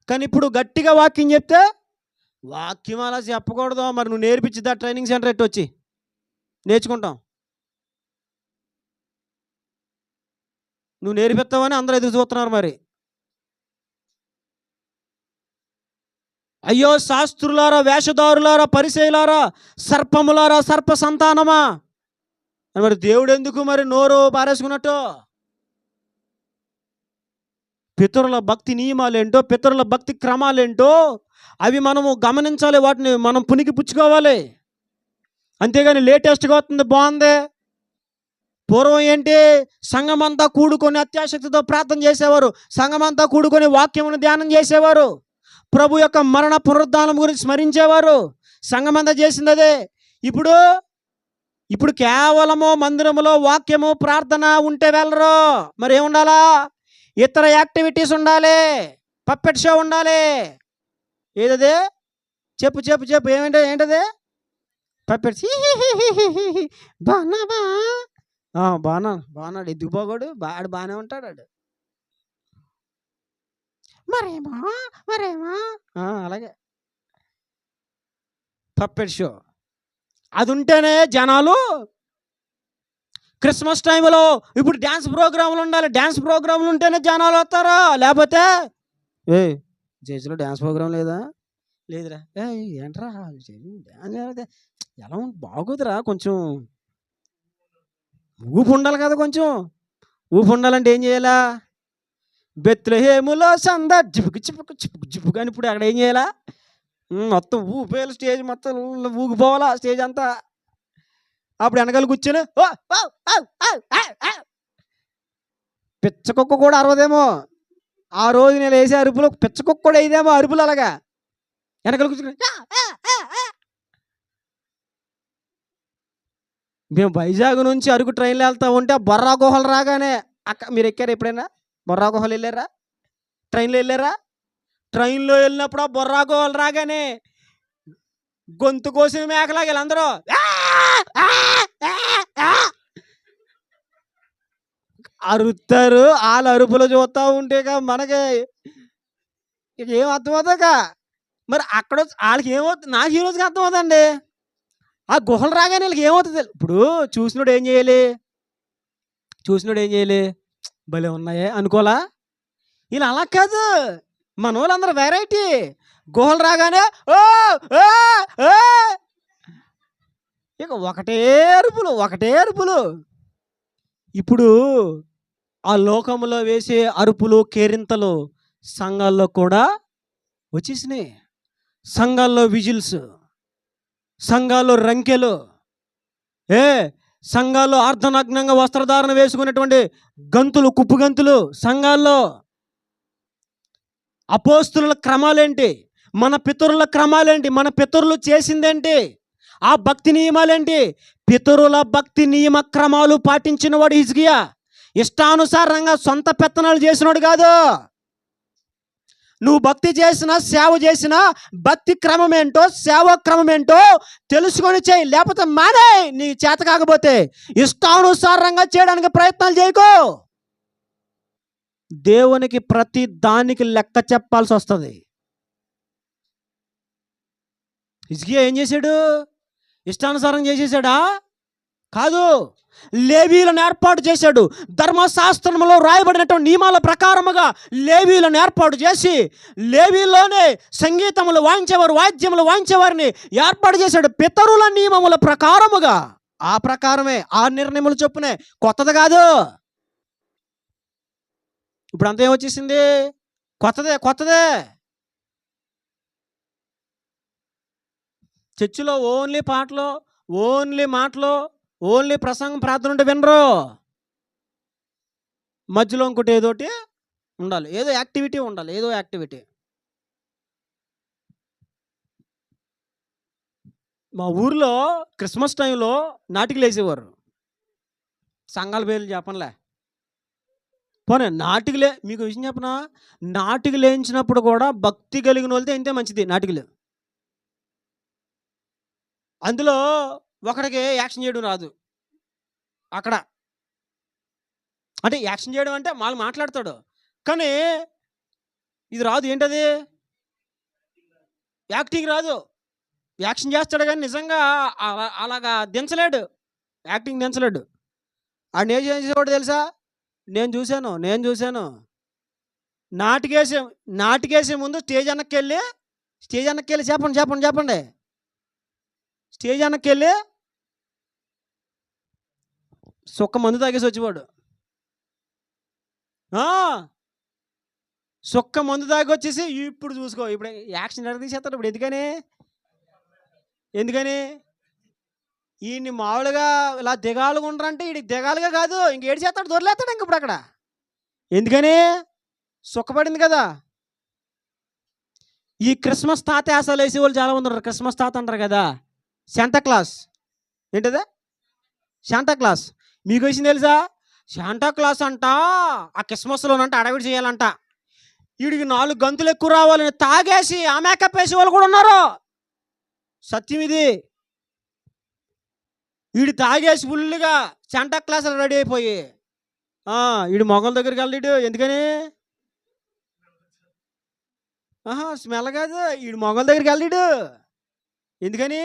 కానీ ఇప్పుడు గట్టిగా వాక్యం చెప్తే, వాక్యం అలా చెప్పకూడదు, మరి నువ్వు నేర్పించిద్దా ట్రైనింగ్ సెంటర్ ఎట్టు వచ్చి నేర్చుకుంటాం, నువ్వు నేర్పిస్తావని అందరూ ఎదురు చూస్తున్నారు. మరి అయ్యో శాస్త్రులారా, వేషధారులారా, పరిసయ్యులారా, సర్పములారా, సర్ప సంతానమా అని మరి దేవుడు ఎందుకు మరి నోరు పారేసుకున్నట్టు? పితరుల భక్తి నియమాలేంటో, పితరుల భక్తి క్రమాలేంటో అవి మనము గమనించాలి, వాటిని మనం పునికి పుచ్చుకోవాలి. అంతేగాని లేటెస్ట్గా వస్తుంది బాగుంది. పూర్వం ఏంటి, సంఘమంతా కూడుకొని అత్యాసక్తితో ప్రార్థన చేసేవారు, సంఘమంతా కూడుకొని వాక్యమును ధ్యానం చేసేవారు, ప్రభు యొక్క మరణ పునరుద్ధానం గురించి స్మరించేవారు. సంఘమంతా చేసింది అదే. ఇప్పుడు ఇప్పుడు కేవలము మందిరములో వాక్యము ప్రార్థన ఉంటే వెళ్ళరు. మరి ఏముండాలా? ఇతర యాక్టివిటీస్ ఉండాలి, పప్పెట్ షో ఉండాలి. ఏదదే? చెప్పు చెప్పు చెప్పు, ఏంటది? పప్పెట్స్. బాగున్నావా? బాగున్నాడు. ఎందుకు బాగోడు? బాగానే ఉంటాడు ఆడు. మరేమో అలాగే పప్పెట్ షో అది ఉంటేనే జనాలు. క్రిస్మస్ టైంలో ఇప్పుడు డ్యాన్స్ ప్రోగ్రాములు ఉండాలి, డ్యాన్స్ ప్రోగ్రాములు ఉంటేనే జనాలు వస్తారు. లేకపోతే జడ్జిలో డ్యాన్స్ ప్రోగ్రాం లేదురా ఏంట్రా ఎలా బాగోదురా, కొంచెం ఊపు ఉండాలి కదా. కొంచెం ఊపు ఉండాలంటే ఏం చేయాలా? బెత్లెహేములో సంద జిపుకు చిపుకు చిపుకు చిపుకు కానీ ఇప్పుడు అక్కడ ఏం చేయాలా? మొత్తం ఊపేయాలి, స్టేజ్ మొత్తం ఊగిపోవాలా స్టేజ్ అంతా. అప్పుడు వెనకాల కూర్చొని పిచ్చకుక్క కూడా అరవదేమో. ఆ రోజు నేను వేసే అరుపులు పిచ్చకుక్క కూడా వేయదేమో అరుపులు. అలాగా వెనకాల కూర్చొని మేము వైజాగ్ నుంచి అరకు ట్రైన్లో వెళ్తా ఉంటే బొర్రా గుహలు రాగానే, మీరు ఎక్కారా ఎప్పుడైనా? బొర్రా గుహలు వెళ్ళారా? ట్రైన్లో వెళ్ళారా? ట్రైన్లో వెళ్ళినప్పుడు ఆ బొర్రా గుహలు రాగానే గొంతు కోసిన మేకలాగా వీళ్ళందరూ అరుతారు. వాళ్ళ అరుపులు చూస్తూ ఉంటే మనకి ఇక ఏం అర్థమవుతాక. మరి అక్కడ వాళ్ళకి ఏమవుతుంది, నాకు ఈ రోజుకి అర్థమవుతుందండి. ఆ గుహలు రాగానే వీళ్ళకి ఏమవుతుంది? ఇప్పుడు చూసినోడు ఏం చేయాలి? భలే ఉన్నాయే అనుకోలా? వీళ్ళు అలా కాదు, మన వాళ్ళందరూ వెరైటీ. గుహలు రాగానే ఇక ఒకటే అరుపులు. ఇప్పుడు ఆ లోకంలో వేసే అరుపులు, కేరింతలు సంఘాల్లో కూడా వచ్చేసినాయి. సంఘాల్లో విజిల్స్, సంఘాల్లో రంకెలు, సంఘాల్లో అర్ధనగ్నంగా వస్త్రధారణ వేసుకునేటువంటి గంతులు, కుప్పు గంతులు సంఘాల్లో. అపోస్తుల క్రమాలేంటి? మన పితరుల క్రమాలేంటి? మన పితరులు చేసిందేంటి? ఆ భక్తి నియమాలేంటి? పితరుల భక్తి నియమ క్రమాలు పాటించిన వాడు హిజ్కియా. ఇష్టానుసారంగా సొంత పెత్తనాలు చేసినోడు కాదు. నువ్వు భక్తి చేసినా, సేవ చేసినా భక్తి క్రమం ఏంటో, సేవ క్రమం ఏంటో తెలుసుకొని చేయి. లేకపోతే మానే. నీ చేత కాకపోతే ఇష్టానుసారంగా చేయడానికి ప్రయత్నాలు చేయకు. దేవునికి ప్రతి దానికి లెక్క చెప్పాల్సి వస్తుంది. హిజ్కియా ఏం చేశాడు? ఇష్టానుసారం చేసేసాడా? కాదు, లేవీలను ఏర్పాటు చేశాడు. ధర్మశాస్త్రంలో రాయబడినటువంటి నియమాల ప్రకారముగా లేవీలను ఏర్పాటు చేసి, లేవీలోనే సంగీతములు వాయించేవారు, వాయిద్యములు వాయించేవారిని ఏర్పాటు చేశాడు పితరుల నియమముల ప్రకారముగా. ఆ ప్రకారమే, ఆ నిర్ణయములు చొప్పునే, కొత్తది కాదు. ఇప్పుడు అంతా ఏమొచ్చేసింది? కొత్తదే. చర్చిలో ఓన్లీ పాటలు, ఓన్లీ మాటలు, ఓన్లీ ప్రసంగం, ప్రార్థన ఉంటే వినరు. మధ్యలో ఇంకోటి ఏదోటి ఉండాలి, ఏదో యాక్టివిటీ. మా ఊర్లో క్రిస్మస్ టైంలో నాటికలు వేసేవారు. సంఘాల పేర్లు చెప్పనులే, పోనీ నాటికలే. మీకు విషయం చెప్పనా? నాటికలు వేయించినప్పుడు కూడా భక్తి కలిగిన వాళ్ళతో ఇంతే మంచిది. నాటికలు అందులో ఒకడికి యాక్షన్ చేయడం రాదు. అక్కడ అంటే యాక్షన్ చేయడం అంటే వాళ్ళు మాట్లాడతాడు, కానీ ఇది రాదు. ఏంటది? యాక్టింగ్ రాదు. యాక్షన్ చేస్తాడు కానీ నిజంగా అలాగా దించలేడు, యాక్టింగ్ దించలేడు. ఆడు ఏం చేసేవాడు తెలుసా? నేను చూశాను. నాటికేసే ముందు స్టేజ్ వెనక్కి వెళ్ళి చెప్పండి స్టేజ్ వెనక్కి వెళ్ళి సుక్క మందు తాగేసి వచ్చేవాడు. సుక్క మందు దాకా వచ్చేసి ఇప్పుడు చూసుకో, ఇప్పుడు యాక్షన్ ఎక్కడ తీసేస్తాడు ఇప్పుడు. ఎందుకని ఈయన్ని మామూలుగా ఇలా దిగాలుగా ఉండరంటే ఈడికి దిగాలుగా కాదు, ఇంక ఏడు చేస్తాడు, దొరలేస్తాడు ఇంక ఇప్పుడు అక్కడ. ఎందుకని సుఖపడింది కదా. ఈ క్రిస్మస్ తాత వేసాలు వేసే వాళ్ళు చాలా మంది ఉన్నారు. క్రిస్మస్ తాత అంటారు కదా, శాంటాక్లాస్. ఏంటిదా శాంటాక్లాస్? మీకు వచ్చింది తెలుసా? శాంటాక్లాస్ అంట ఆ క్రిస్మస్లోనంట అడవిడి చేయాలంట. వీడికి 4 గంతులు ఎక్కువ రావాలని తాగేసి ఆ మేకప్ వేసే వాళ్ళు కూడా ఉన్నారు. సత్యం ఇది. వీడు తాగేసి ఫుల్గా శాంటాక్లాస్ రెడీ అయిపోయి వీడు మొగల దగ్గరికి వెళ్ళాడు. ఎందుకని? స్మెల్ కాదు, వీడు మొగల దగ్గరికి వెళ్ళాడు. ఎందుకని?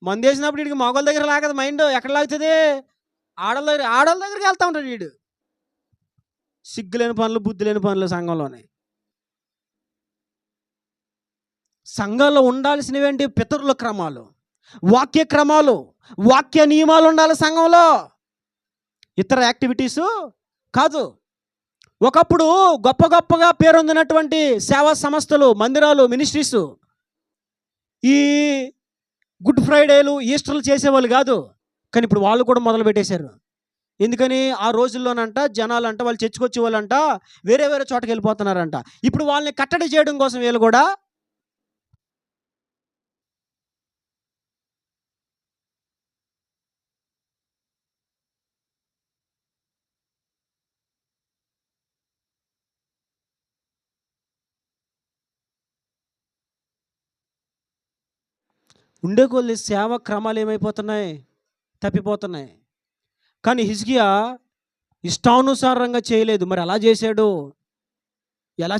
మందు వేసినప్పుడు వీడికి మొగల దగ్గర లాగదు మైండ్. ఎక్కడ లాగుతుంది? ఆడవాళ్ళ దగ్గరికి వెళ్తా ఉంటాడు వీడు. సిగ్గులేని పనులు, బుద్ధి లేని పనులు సంఘంలోనే. సంఘంలో ఉండాల్సినవేంటి? పితరుల క్రమాలు, వాక్య క్రమాలు, వాక్య నియమాలు ఉండాలి సంఘంలో, ఇతర యాక్టివిటీసు కాదు. ఒకప్పుడు గొప్పగా పేరొందినటువంటి సేవా సంస్థలు, మందిరాలు, మినిస్ట్రీస్ ఈ గుడ్ ఫ్రైడేలు, ఈస్టర్లు చేసేవాళ్ళు కాదు. కానీ ఇప్పుడు వాళ్ళు కూడా మొదలు పెట్టేశారు. ఎందుకని? ఆ రోజుల్లోనంట జనాలంట వాళ్ళు చర్చకొచ్చే వాళ్ళంట వేరే చోటకి వెళ్ళిపోతున్నారంట. ఇప్పుడు వాళ్ళని కట్టడి చేయడం కోసం వీళ్ళు కూడా ఉండే కొద్ది సేవ క్రమాలు ఏమైపోతున్నాయి? తప్పిపోతున్నాయి. కానీ హిజ్కియా ఇష్టానుసారంగా చేయలేదు. మరి ఎలా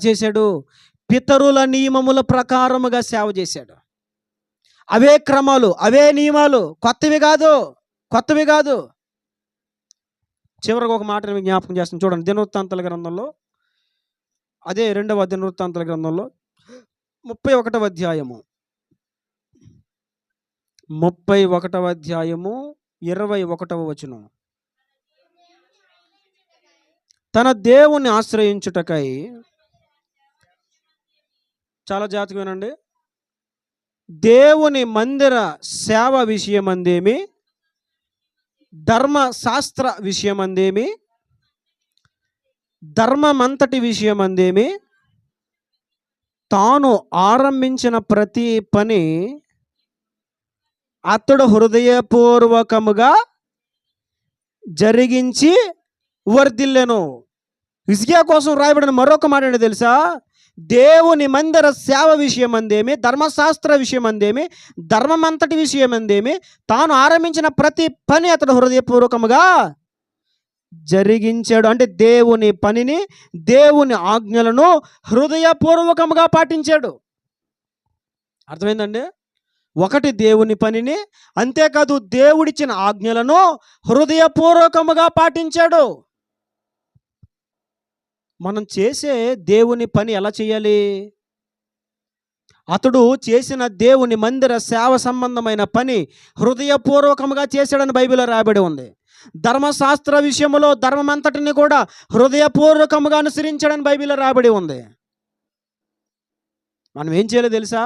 చేశాడు? పితరుల నియమముల ప్రకారముగా సేవ చేశాడు. అవే క్రమాలు, అవే నియమాలు, కొత్తవి కాదు. చివరికి ఒక మాటను మీకు జ్ఞాపకం చేస్తాను చూడండి. దినవృత్తాంతాల గ్రంథంలో, అదే 2వ దినవృత్తాంతాల గ్రంథంలో 31వ అధ్యాయము 21వ వచనం. తన దేవుని ఆశ్రయించుటకై, చాలా జాగ్రత్తగా వినండి, దేవుని మందిర సేవ విషయమందేమి, ధర్మశాస్త్ర విషయమందేమి, ధర్మమంతటి విషయమందేమి, తాను ఆరంభించిన ప్రతి పని అతడు హృదయపూర్వకముగా జరిగించి వర్ధిల్లెను. హిజ్కియా కోసం రాయబడిన మరొక మాట ఏంటో తెలుసా? దేవుని మందిర సేవ విషయమందేమి, ధర్మశాస్త్ర విషయమందేమి, ధర్మమంతటి విషయమందేమి, తాను ఆరంభించిన ప్రతి పని అతడు హృదయపూర్వకముగా జరిగించాడు. అంటే దేవుని పనిని, దేవుని ఆజ్ఞలను హృదయపూర్వకముగా పాటించాడు. అర్థమైందండి? ఒకటి దేవుని పనిని, అంతేకాదు దేవుడిచ్చిన ఆజ్ఞలను హృదయపూర్వకముగా పాటించాడు. మనం చేసే దేవుని పని ఎలా చేయాలి? అతడు చేసిన దేవుని మందిర సేవ సంబంధమైన పని హృదయపూర్వకముగా చేశాడని బైబిల్లో రాయబడి ఉంది. ధర్మశాస్త్ర విషయంలో ధర్మమంతటిని కూడా హృదయపూర్వకముగా అనుసరించాడని బైబిల్లో రాయబడి ఉంది. మనం ఏం చేయాలో తెలుసా?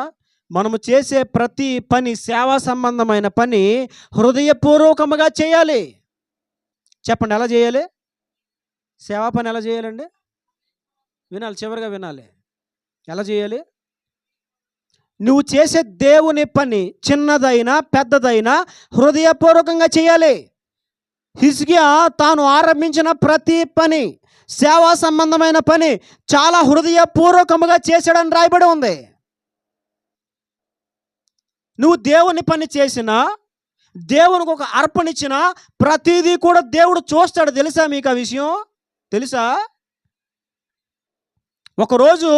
మనము చేసే ప్రతి పని, సేవా సంబంధమైన పని హృదయపూర్వకముగా చేయాలి. చెప్పండి, ఎలా చేయాలి? సేవా పని ఎలా చేయాలండి? వినాలి, చివరిగా వినాలి. ఎలా చేయాలి? నువ్వు చేసే దేవుని పని చిన్నదైనా పెద్దదైనా హృదయపూర్వకంగా చేయాలి. హిజ్కియా తాను ఆరంభించిన ప్రతి పని, సేవా సంబంధమైన పని చాలా హృదయపూర్వకముగా చేశాడని రాయబడి ఉంది. నువ్వు దేవుని పని చేసినా, దేవునికి ఒక అర్పణ ఇచ్చినా ప్రతిదీ కూడా దేవుడు చూస్తాడు. తెలుసా మీకు ఆ విషయం? తెలుసా? ఒకరోజు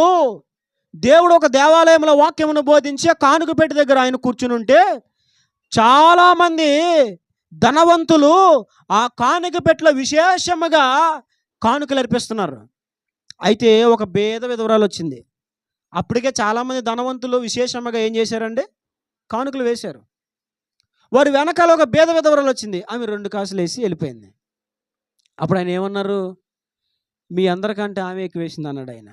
దేవుడు ఒక దేవాలయంలో వాక్యమును బోధించి కానుక పెట్టి దగ్గర ఆయన కూర్చుని ఉంటే చాలామంది ధనవంతులు ఆ కానుక పెట్టెలో విశేషముగా కానుకలు అర్పిస్తున్నారు. అయితే ఒక పేద విధవరాలు వచ్చింది. అప్పటికే చాలామంది ధనవంతులు విశేషముగా ఏం చేశారండి? కానుకలు వేశారు. వారి వెనకాల ఒక పేద విధవరాలు వచ్చింది. ఆమె 2 కాసులు వేసి వెళ్ళిపోయింది. అప్పుడు ఆయన ఏమన్నారు? మీ అందరికంటే ఆమె ఎక్కువ వేసింది అన్నాడు ఆయన.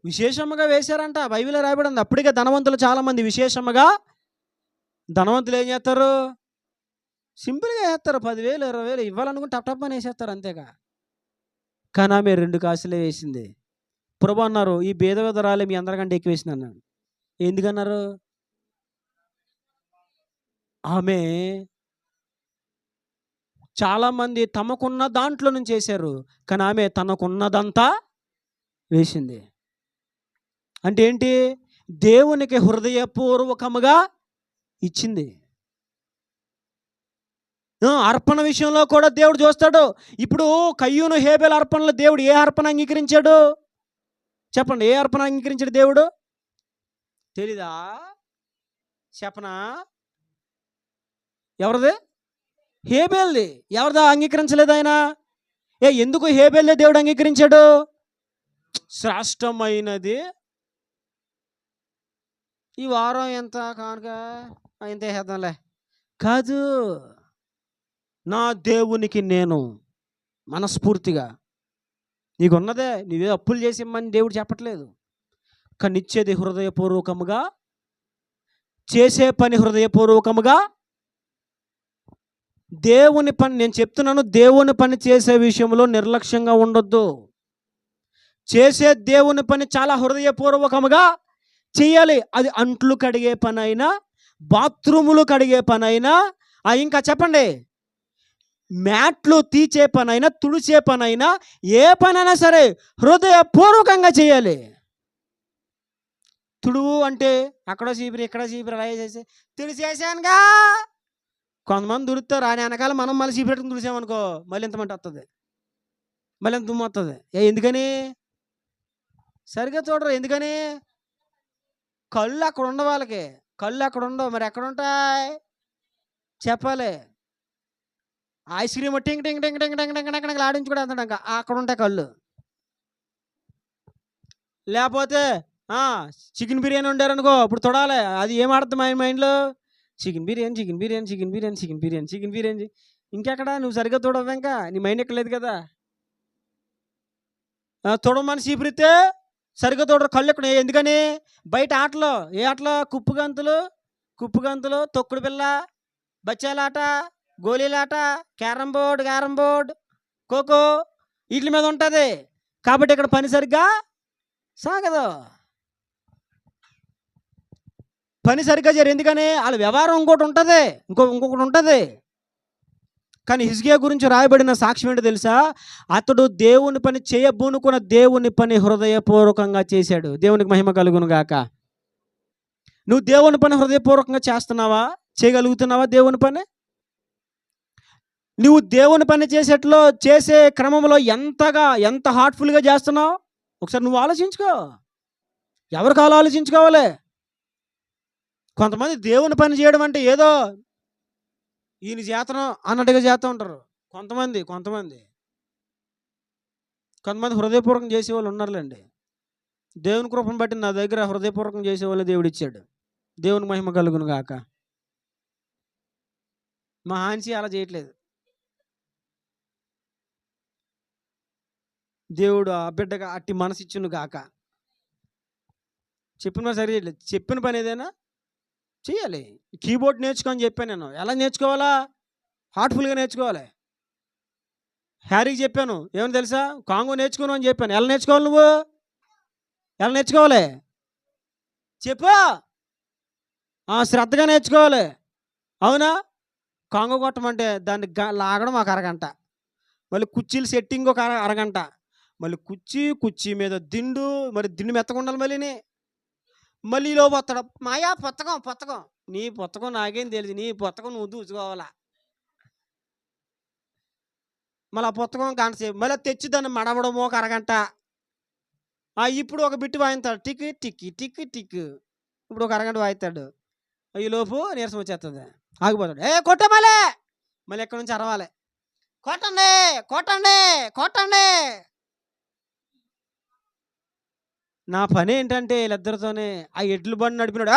విశేషముగా వేశారంట. బైబిల్లో రాయబడింది. అప్పటికే ధనవంతులు చాలామంది విశేషముగా ధనవంతులు ఏం చేస్తారు? సింపుల్‌గా ఏస్తారు. 10,000, 20,000 ఇవ్వాలనుకుంటే టప్ టప్ అని ఏసేస్తారు అంతేగా. కానీ ఆమె 2 కాసులే వేసింది. ప్రభు అన్నారు, "ఈ బీద విధవరాలే మీ అందరికంటే ఎక్కువ వేసింది" అన్నాడు. ఎందుకన్నారు? ఆమె చాలామంది తమకున్న దాంట్లో నుంచి ఏశారు. కానీ ఆమె తనకున్నదంతా వేసింది. అంటే ఏంటి? దేవునికి హృదయపూర్వకముగా ఇచ్చింది. అర్పణ విషయంలో కూడా దేవుడు చూస్తాడు. ఇప్పుడు కయ్యూను, హేబెలు అర్పణలో దేవుడు ఏ అర్పణ అంగీకరించాడు? చెప్పండి, ఏ అర్పణ అంగీకరించాడు దేవుడు? తెలీదా? చెప్పనా? ఎవరిది? హేబెల్ది. ఎవరిదా అంగీకరించలేదు ఆయన? ఎందుకు హేబెల్దే దేవుడు అంగీకరించాడు? శ్రేష్టమైనది. ఈ వారం ఎంత కానుక ఇంత వేసేద్దాంలే కాదు. నా దేవునికి నేను మనస్ఫూర్తిగా, నీకున్నదే నీవే అప్పులు చేసి ఇమ్మని దేవుడు చెప్పట్లేదు. కానీ ఇచ్చేది హృదయపూర్వకముగా, చేసే పని హృదయపూర్వకముగా. దేవుని పని నేను చెప్తున్నాను, దేవుని పని చేసే విషయంలో నిర్లక్ష్యంగా ఉండొద్దు. చేసే దేవుని పని చాలా హృదయపూర్వకముగా చేయాలి. అది అంట్లు కడిగే పని అయినా, బాత్రూములు కడిగే పని అయినా, ఇంకా చెప్పండి, మ్యాట్లు తీచే పనైనా, తుడిచే పనైనా, ఏ పనైనా సరే హృదయపూర్వకంగా చేయాలి. తుడువు అంటే అక్కడ చీపిరి ఇక్కడ చీపిరి అలా చేసి తుడిచేసానుగా. కొంతమంది తుడుతారు, ఆయన వెనకాల మనం మళ్ళీ చీపిరెట్టుకుని తుడిచామనుకో మళ్ళీ ఇంతమంట వస్తుంది, మళ్ళీ ఇంత దుమ్ము వస్తుంది. ఎందుకని? సరిగ్గా చూడరు. ఎందుకని? కళ్ళు అక్కడ ఉండవు వాళ్ళకి. కళ్ళు అక్కడ ఉండవు. మరి ఎక్కడ ఉంటాయి చెప్పాలి. ఐస్ క్రీమ్ టింగ్ టింగ్ టింగ్ టింగ్ టింగ్ టింగ్ టింగ్ ఆడించుకుంటూ వెళ్తాడు. ఇంకా అక్కడ ఉంటాయి కళ్ళు. లేకపోతే చికెన్ బిర్యానీ వండారనుకో, ఇప్పుడు తొడాలి. అది ఏం ఆడుతుంది మా మైండ్లో? Chicken biryani, chicken biryani, chicken biryani, chicken biryani, chicken biryani. ఇంకెక్కడ నువ్వు సరిగ్గా తోడవు, ఇంకా నీ మైండ్ ఎక్కలేదు కదా. తొడమని చీపురితే సరిగ్గా తోడరు, కళ్ళు ఎక్కడ. ఎందుకని? బయట ఆటలు, ఏ ఆటలు? కుప్పుగంతులు, తొక్కుడు పిల్ల, బచ్చాలాట, గోళీలాట, క్యారమ్ బోర్డ్, ఖోఖో, వీటి మీద ఉంటుంది. కాబట్టి ఇక్కడ పని సరిగ్గా సాగదు. పని సరిగ్గా చేయరు. ఎందుకని? వాళ్ళ వ్యవహారం ఇంకొకటి ఉంటుంది. కానీ హిజ్కియా గురించి రాయబడిన సాక్ష్యం ఏంటో తెలుసా? అతడు దేవుని పని చేయబూనుకున్న దేవుని పని హృదయపూర్వకంగా చేశాడు. దేవునికి మహిమ కలుగును గాక. నువ్వు దేవుని పని హృదయపూర్వకంగా చేస్తున్నావా? చేయగలుగుతున్నావా దేవుని పని? నువ్వు దేవుని పని చేసే క్రమంలో ఎంత హార్ట్ఫుల్గా చేస్తున్నావు ఒకసారి నువ్వు ఆలోచించుకో. ఎవరికి ఆలోచించుకోవాలి. కొంతమంది దేవుని పని చేయడం అంటే ఏదో ఈయన చేతనం అన్నట్టుగా చేస్తూ ఉంటారు. కొంతమంది హృదయపూర్వకం చేసేవాళ్ళు ఉన్నారులేండి. దేవుని కృపను బట్టి నా దగ్గర హృదయపూర్వకం చేసేవాళ్ళు దేవుడు ఇచ్చాడు. దేవుని మహిమ కలుగును గాక. మా హాన్సి అలా చేయట్లేదు. దేవుడు ఆ బిడ్డగా అట్టి మనసు ఇచ్చును గాక. చెప్పిన సరి చేయట్లేదు. చెప్పిన పని ఏదైనా చేయాలి. కీబోర్డ్ నేర్చుకొని చెప్పాను నేను. ఎలా నేర్చుకోవాలా? హార్ట్ఫుల్గా నేర్చుకోవాలి. హ్యారీకి చెప్పాను, ఏమని తెలుసా? కాంగో నేర్చుకోను అని చెప్పాను. ఎలా నేర్చుకోవాలి? నువ్వు ఎలా నేర్చుకోవాలి చెప్పు. శ్రద్ధగా నేర్చుకోవాలి. అవునా? కాంగో కొట్టమంటే దాన్ని లాగడం ఒక అరగంట, మళ్ళీ కుర్చీలు సెట్టింగ్ ఒక అరగంట, మళ్ళీ కుర్చీ మీద దిండు, మరి దిండు మెత్తగా ఉండాలి. మళ్ళీ ఈలో పొత్తడం. మాయా పుస్తకం నీ పుస్తకం నాకేం తెలియదు. నీ పుస్తకం నువ్వు చూసుకోవాలా. మళ్ళీ ఆ పుస్తకం గంట సేపు, మళ్ళీ తెచ్చి దాన్ని మడవడము ఒక అరగంట. ఇప్పుడు ఒక బిట్టు వాయిస్తాడు, టిక్ టిక్ టిక్ టిక్. ఇప్పుడు ఒక అరగంట వాయిస్తాడు. ఈలోపు నీరసం వచ్చేస్తుంది, ఆగిపోతాడు. కొట్టే మళ్ళీ ఎక్కడి నుంచి అరవాలి, కొట్టండి. నా పని ఏంటంటే వీళ్ళిద్దరితోనే ఆ ఎడ్లు బండి నడిపినాడు.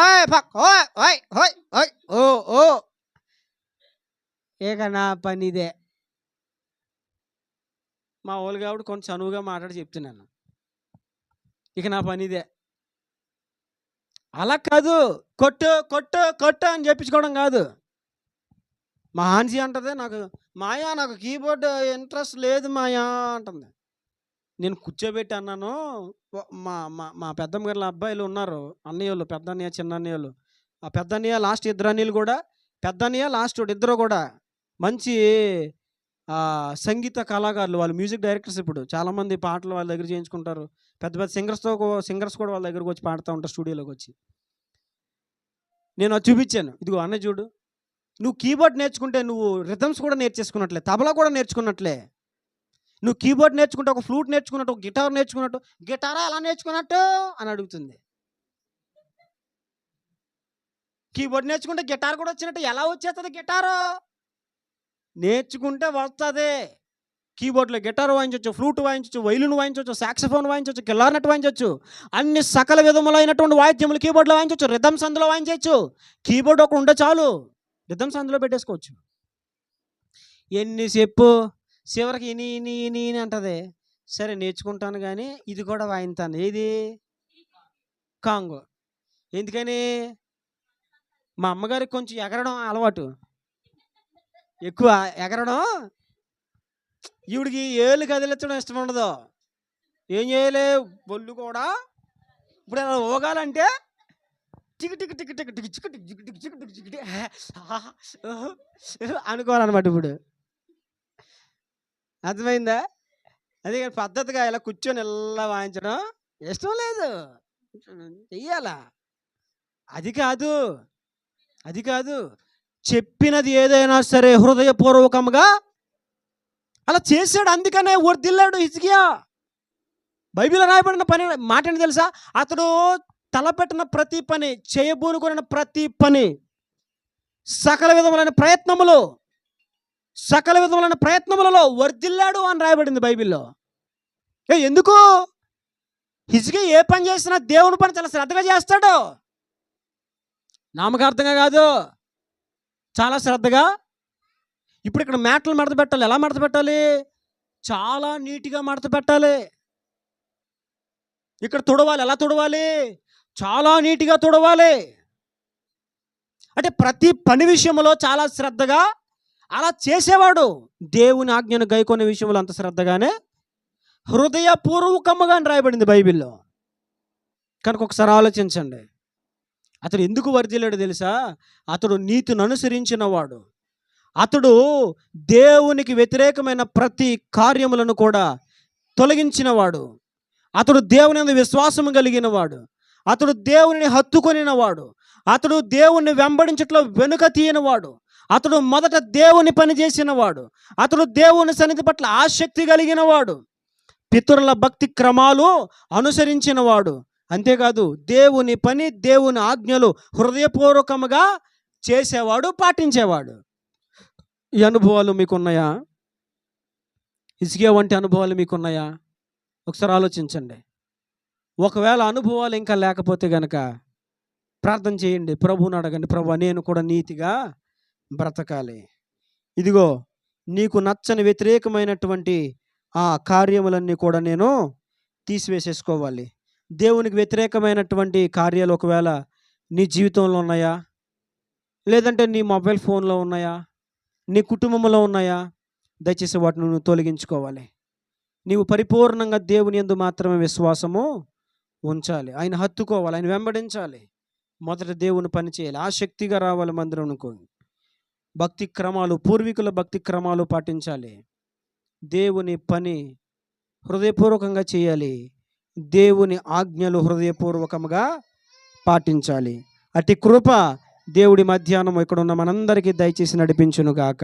ఇక నా పని ఇదే. మా వాళ్ళు కాబట్టి కొంచెం చనువుగా మాట్లాడి చెప్తున్నాను. ఇక నా పని ఇదే. అలా కాదు, కొట్టు కొట్టు కొట్టు అని చెప్పించుకోవడం కాదు. మా హాన్సీ అంటది, మాయా నాకు కీబోర్డ్ ఇంట్రెస్ట్ లేదు మాయా అంటుంది. నేను కూర్చోబెట్టి అన్నాను, మా మా మా పెద్దమ్మ గారి అబ్బాయిలు ఉన్నారు, అన్నయ్యోళ్ళు, పెద్ద అన్నయ్య చిన్న అన్నయ్యోళ్ళు. ఆ పెద్ద అన్నయ్య లాస్ట్ ఇద్దరు అన్నయ్యలు కూడా, పెద్ద అన్నయ్య లాస్ట్ ఇద్దరు కూడా మంచి సంగీత కళాకారులు, వాళ్ళు మ్యూజిక్ డైరెక్టర్స్. ఇప్పుడు చాలామంది పాటలు వాళ్ళ దగ్గర చేయించుకుంటారు. పెద్ద పెద్ద సింగర్స్ కూడా వాళ్ళ దగ్గరకు వచ్చి పాడుతూ ఉంటారు స్టూడియోలోకి వచ్చి. నేను అది చూపించాను, ఇదిగో అన్నయ్య చూడు, నువ్వు కీబోర్డ్ నేర్చుకుంటే నువ్వు రిథమ్స్ కూడా నేర్చేసుకున్నట్లే, తబలా కూడా నేర్చుకున్నట్లే. నువ్వు కీబోర్డ్ నేర్చుకుంటే, ఒక ఫ్లూట్ నేర్చుకున్నట్టు, ఒక గిటార్ నేర్చుకున్నట్టు. గిటారా ఎలా నేర్చుకున్నట్టు అని అడుగుతుంది. కీబోర్డ్ నేర్చుకుంటే గిటార్ కూడా వచ్చినట్టు ఎలా వచ్చేస్తుంది? గిటారు నేర్చుకుంటే వస్తుంది. కీబోర్డ్లో గిటార్ వాయించవచ్చు, ఫ్లూట్ వాయించవచ్చు, వైలిన్ వాయించవచ్చు, సాక్సఫోన్ వాయించవచ్చు, కిలార్నెట్ వాయించవచ్చు. అన్ని సకల విధములైనటువంటి వాయిద్యములు కీబోర్డ్లో వాయించవచ్చు, రిథమ్స్ అందులో వాయించవచ్చు. కీబోర్డ్ ఒక ఉండే చాలు, రిథమ్స్ అందులో పెట్టేసుకోవచ్చు. ఎన్ని చెప్పు, చివరికి ఇని ఇని ఇని ఇని అంటది. సరే నేర్చుకుంటాను కానీ ఇది కూడా వాయింతాను. ఏది? కాంగో. ఎందుకని? మా అమ్మగారికి కొంచెం ఎగరడం అలవాటు, ఎక్కువ ఎగరడం. ఈవిడికి ఏళ్ళు కదిలించడం ఇష్టం ఉండదు. ఏం చేయలే, బొల్లు కూడా ఇప్పుడు అలా ఊగాలంటే tick tick tick tick tick చిక్ tick tick tick tick tick అనుకోవాలన్నమాట. ఇప్పుడు అర్థమైందా? అదే పద్ధతిగా ఇలా కూర్చొని ఇలా వాయించడం ఇష్టం లేదు, చెయ్యాలా. అది కాదు, అది కాదు. చెప్పినది ఏదైనా సరే హృదయపూర్వకంగా అలా చేశాడు. అందుకనే వర్ధిల్లాడు హిజ్కియా. బైబిల్లో రాయబడిన పని మాట ఏంటి తెలుసా? అతడు తలపెట్టిన ప్రతి పని, చేయబూనుకున్న ప్రతి పని, సకల విధములైన ప్రయత్నములలో వర్ధిల్లాడు అని రాయబడింది బైబిల్లో. ఎందుకు? హిజ్కియా ఏ పని చేసినా దేవుని పని చాలా శ్రద్ధగా చేస్తాడు. నామకార్థంగా కాదు, చాలా శ్రద్ధగా. ఇప్పుడు ఇక్కడ మ్యాట్లు మడత పెట్టాలి. ఎలా మడత పెట్టాలి? చాలా నీట్గా మడత పెట్టాలి. ఇక్కడ తుడవాలి. ఎలా తుడవాలి? చాలా నీట్గా తుడవాలి. అంటే ప్రతి పని విషయంలో చాలా శ్రద్ధగా అలా చేసేవాడు. దేవుని ఆజ్ఞను గైకొనే విషయంలో అంత శ్రద్ధగానే, హృదయపూర్వకముగా రాయబడింది బైబిల్లో. కనుక ఒకసారి ఆలోచించండి, అతడు ఎందుకు వర్ధిల్లాడు తెలుసా? అతడు నీతిని అనుసరించిన వాడు. అతడు దేవునికి వ్యతిరేకమైన ప్రతి కార్యములను కూడా తొలగించినవాడు. అతడు దేవుని యందు విశ్వాసం కలిగిన వాడు. అతడు దేవుని హత్తుకొనినవాడు. అతడు దేవుణ్ణి వెంబడించట్లో వెనుక తీయనివాడు. అతడు మొదట దేవుని పని చేసినవాడు. అతడు దేవుని సన్నిధి పట్ల ఆసక్తి కలిగిన వాడు. పితరుల భక్తి క్రమాలు అనుసరించినవాడు. అంతేకాదు, దేవుని పని, దేవుని ఆజ్ఞలు హృదయపూర్వకముగా చేసేవాడు, పాటించేవాడు. ఈ అనుభవాలు మీకున్నాయా? హిజ్కియా వంటి అనుభవాలు మీకున్నాయా? ఒకసారి ఆలోచించండి. ఒకవేళ అనుభవాలు ఇంకా లేకపోతే గనక ప్రార్థన చేయండి, ప్రభువుని అడగండి, ప్రభువా నేను కూడా నీతిగా బ్రతకాలి. ఇదిగో నీకు నచ్చని వ్యతిరేకమైనటువంటి ఆ కార్యములన్నీ కూడా నేను తీసివేసేసుకోవాలి. దేవునికి వ్యతిరేకమైనటువంటి కార్యాలు ఒకవేళ నీ జీవితంలో ఉన్నాయా, లేదంటే నీ మొబైల్ ఫోన్లో ఉన్నాయా, నీ కుటుంబంలో ఉన్నాయా, దయచేసి వాటిని నువ్వు తొలగించుకోవాలి. నీవు పరిపూర్ణంగా దేవుని యందు మాత్రమే విశ్వాసము ఉంచాలి. ఆయన హత్తుకోవాలి, ఆయన వెంబడించాలి. మొదట దేవుని పని చేయాలి, ఆసక్తిగా రావాలి మందిరంకు. భక్తి క్రమాలు, పూర్వీకుల భక్తి క్రమాలు పాటించాలి. దేవుని పని హృదయపూర్వకంగా చేయాలి. దేవుని ఆజ్ఞలు హృదయపూర్వకంగా పాటించాలి. అట్టి కృప దేవుడి మధ్యాహ్నం ఇక్కడ ఉన్న మనందరికీ దయచేసి నడిపించునుగాక.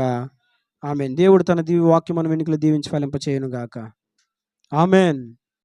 ఆమెన్. దేవుడు తన దివ్య వాక్యమును వెనుకలు దీవించి ఫలింపచేయునుగాక. ఆమెన్.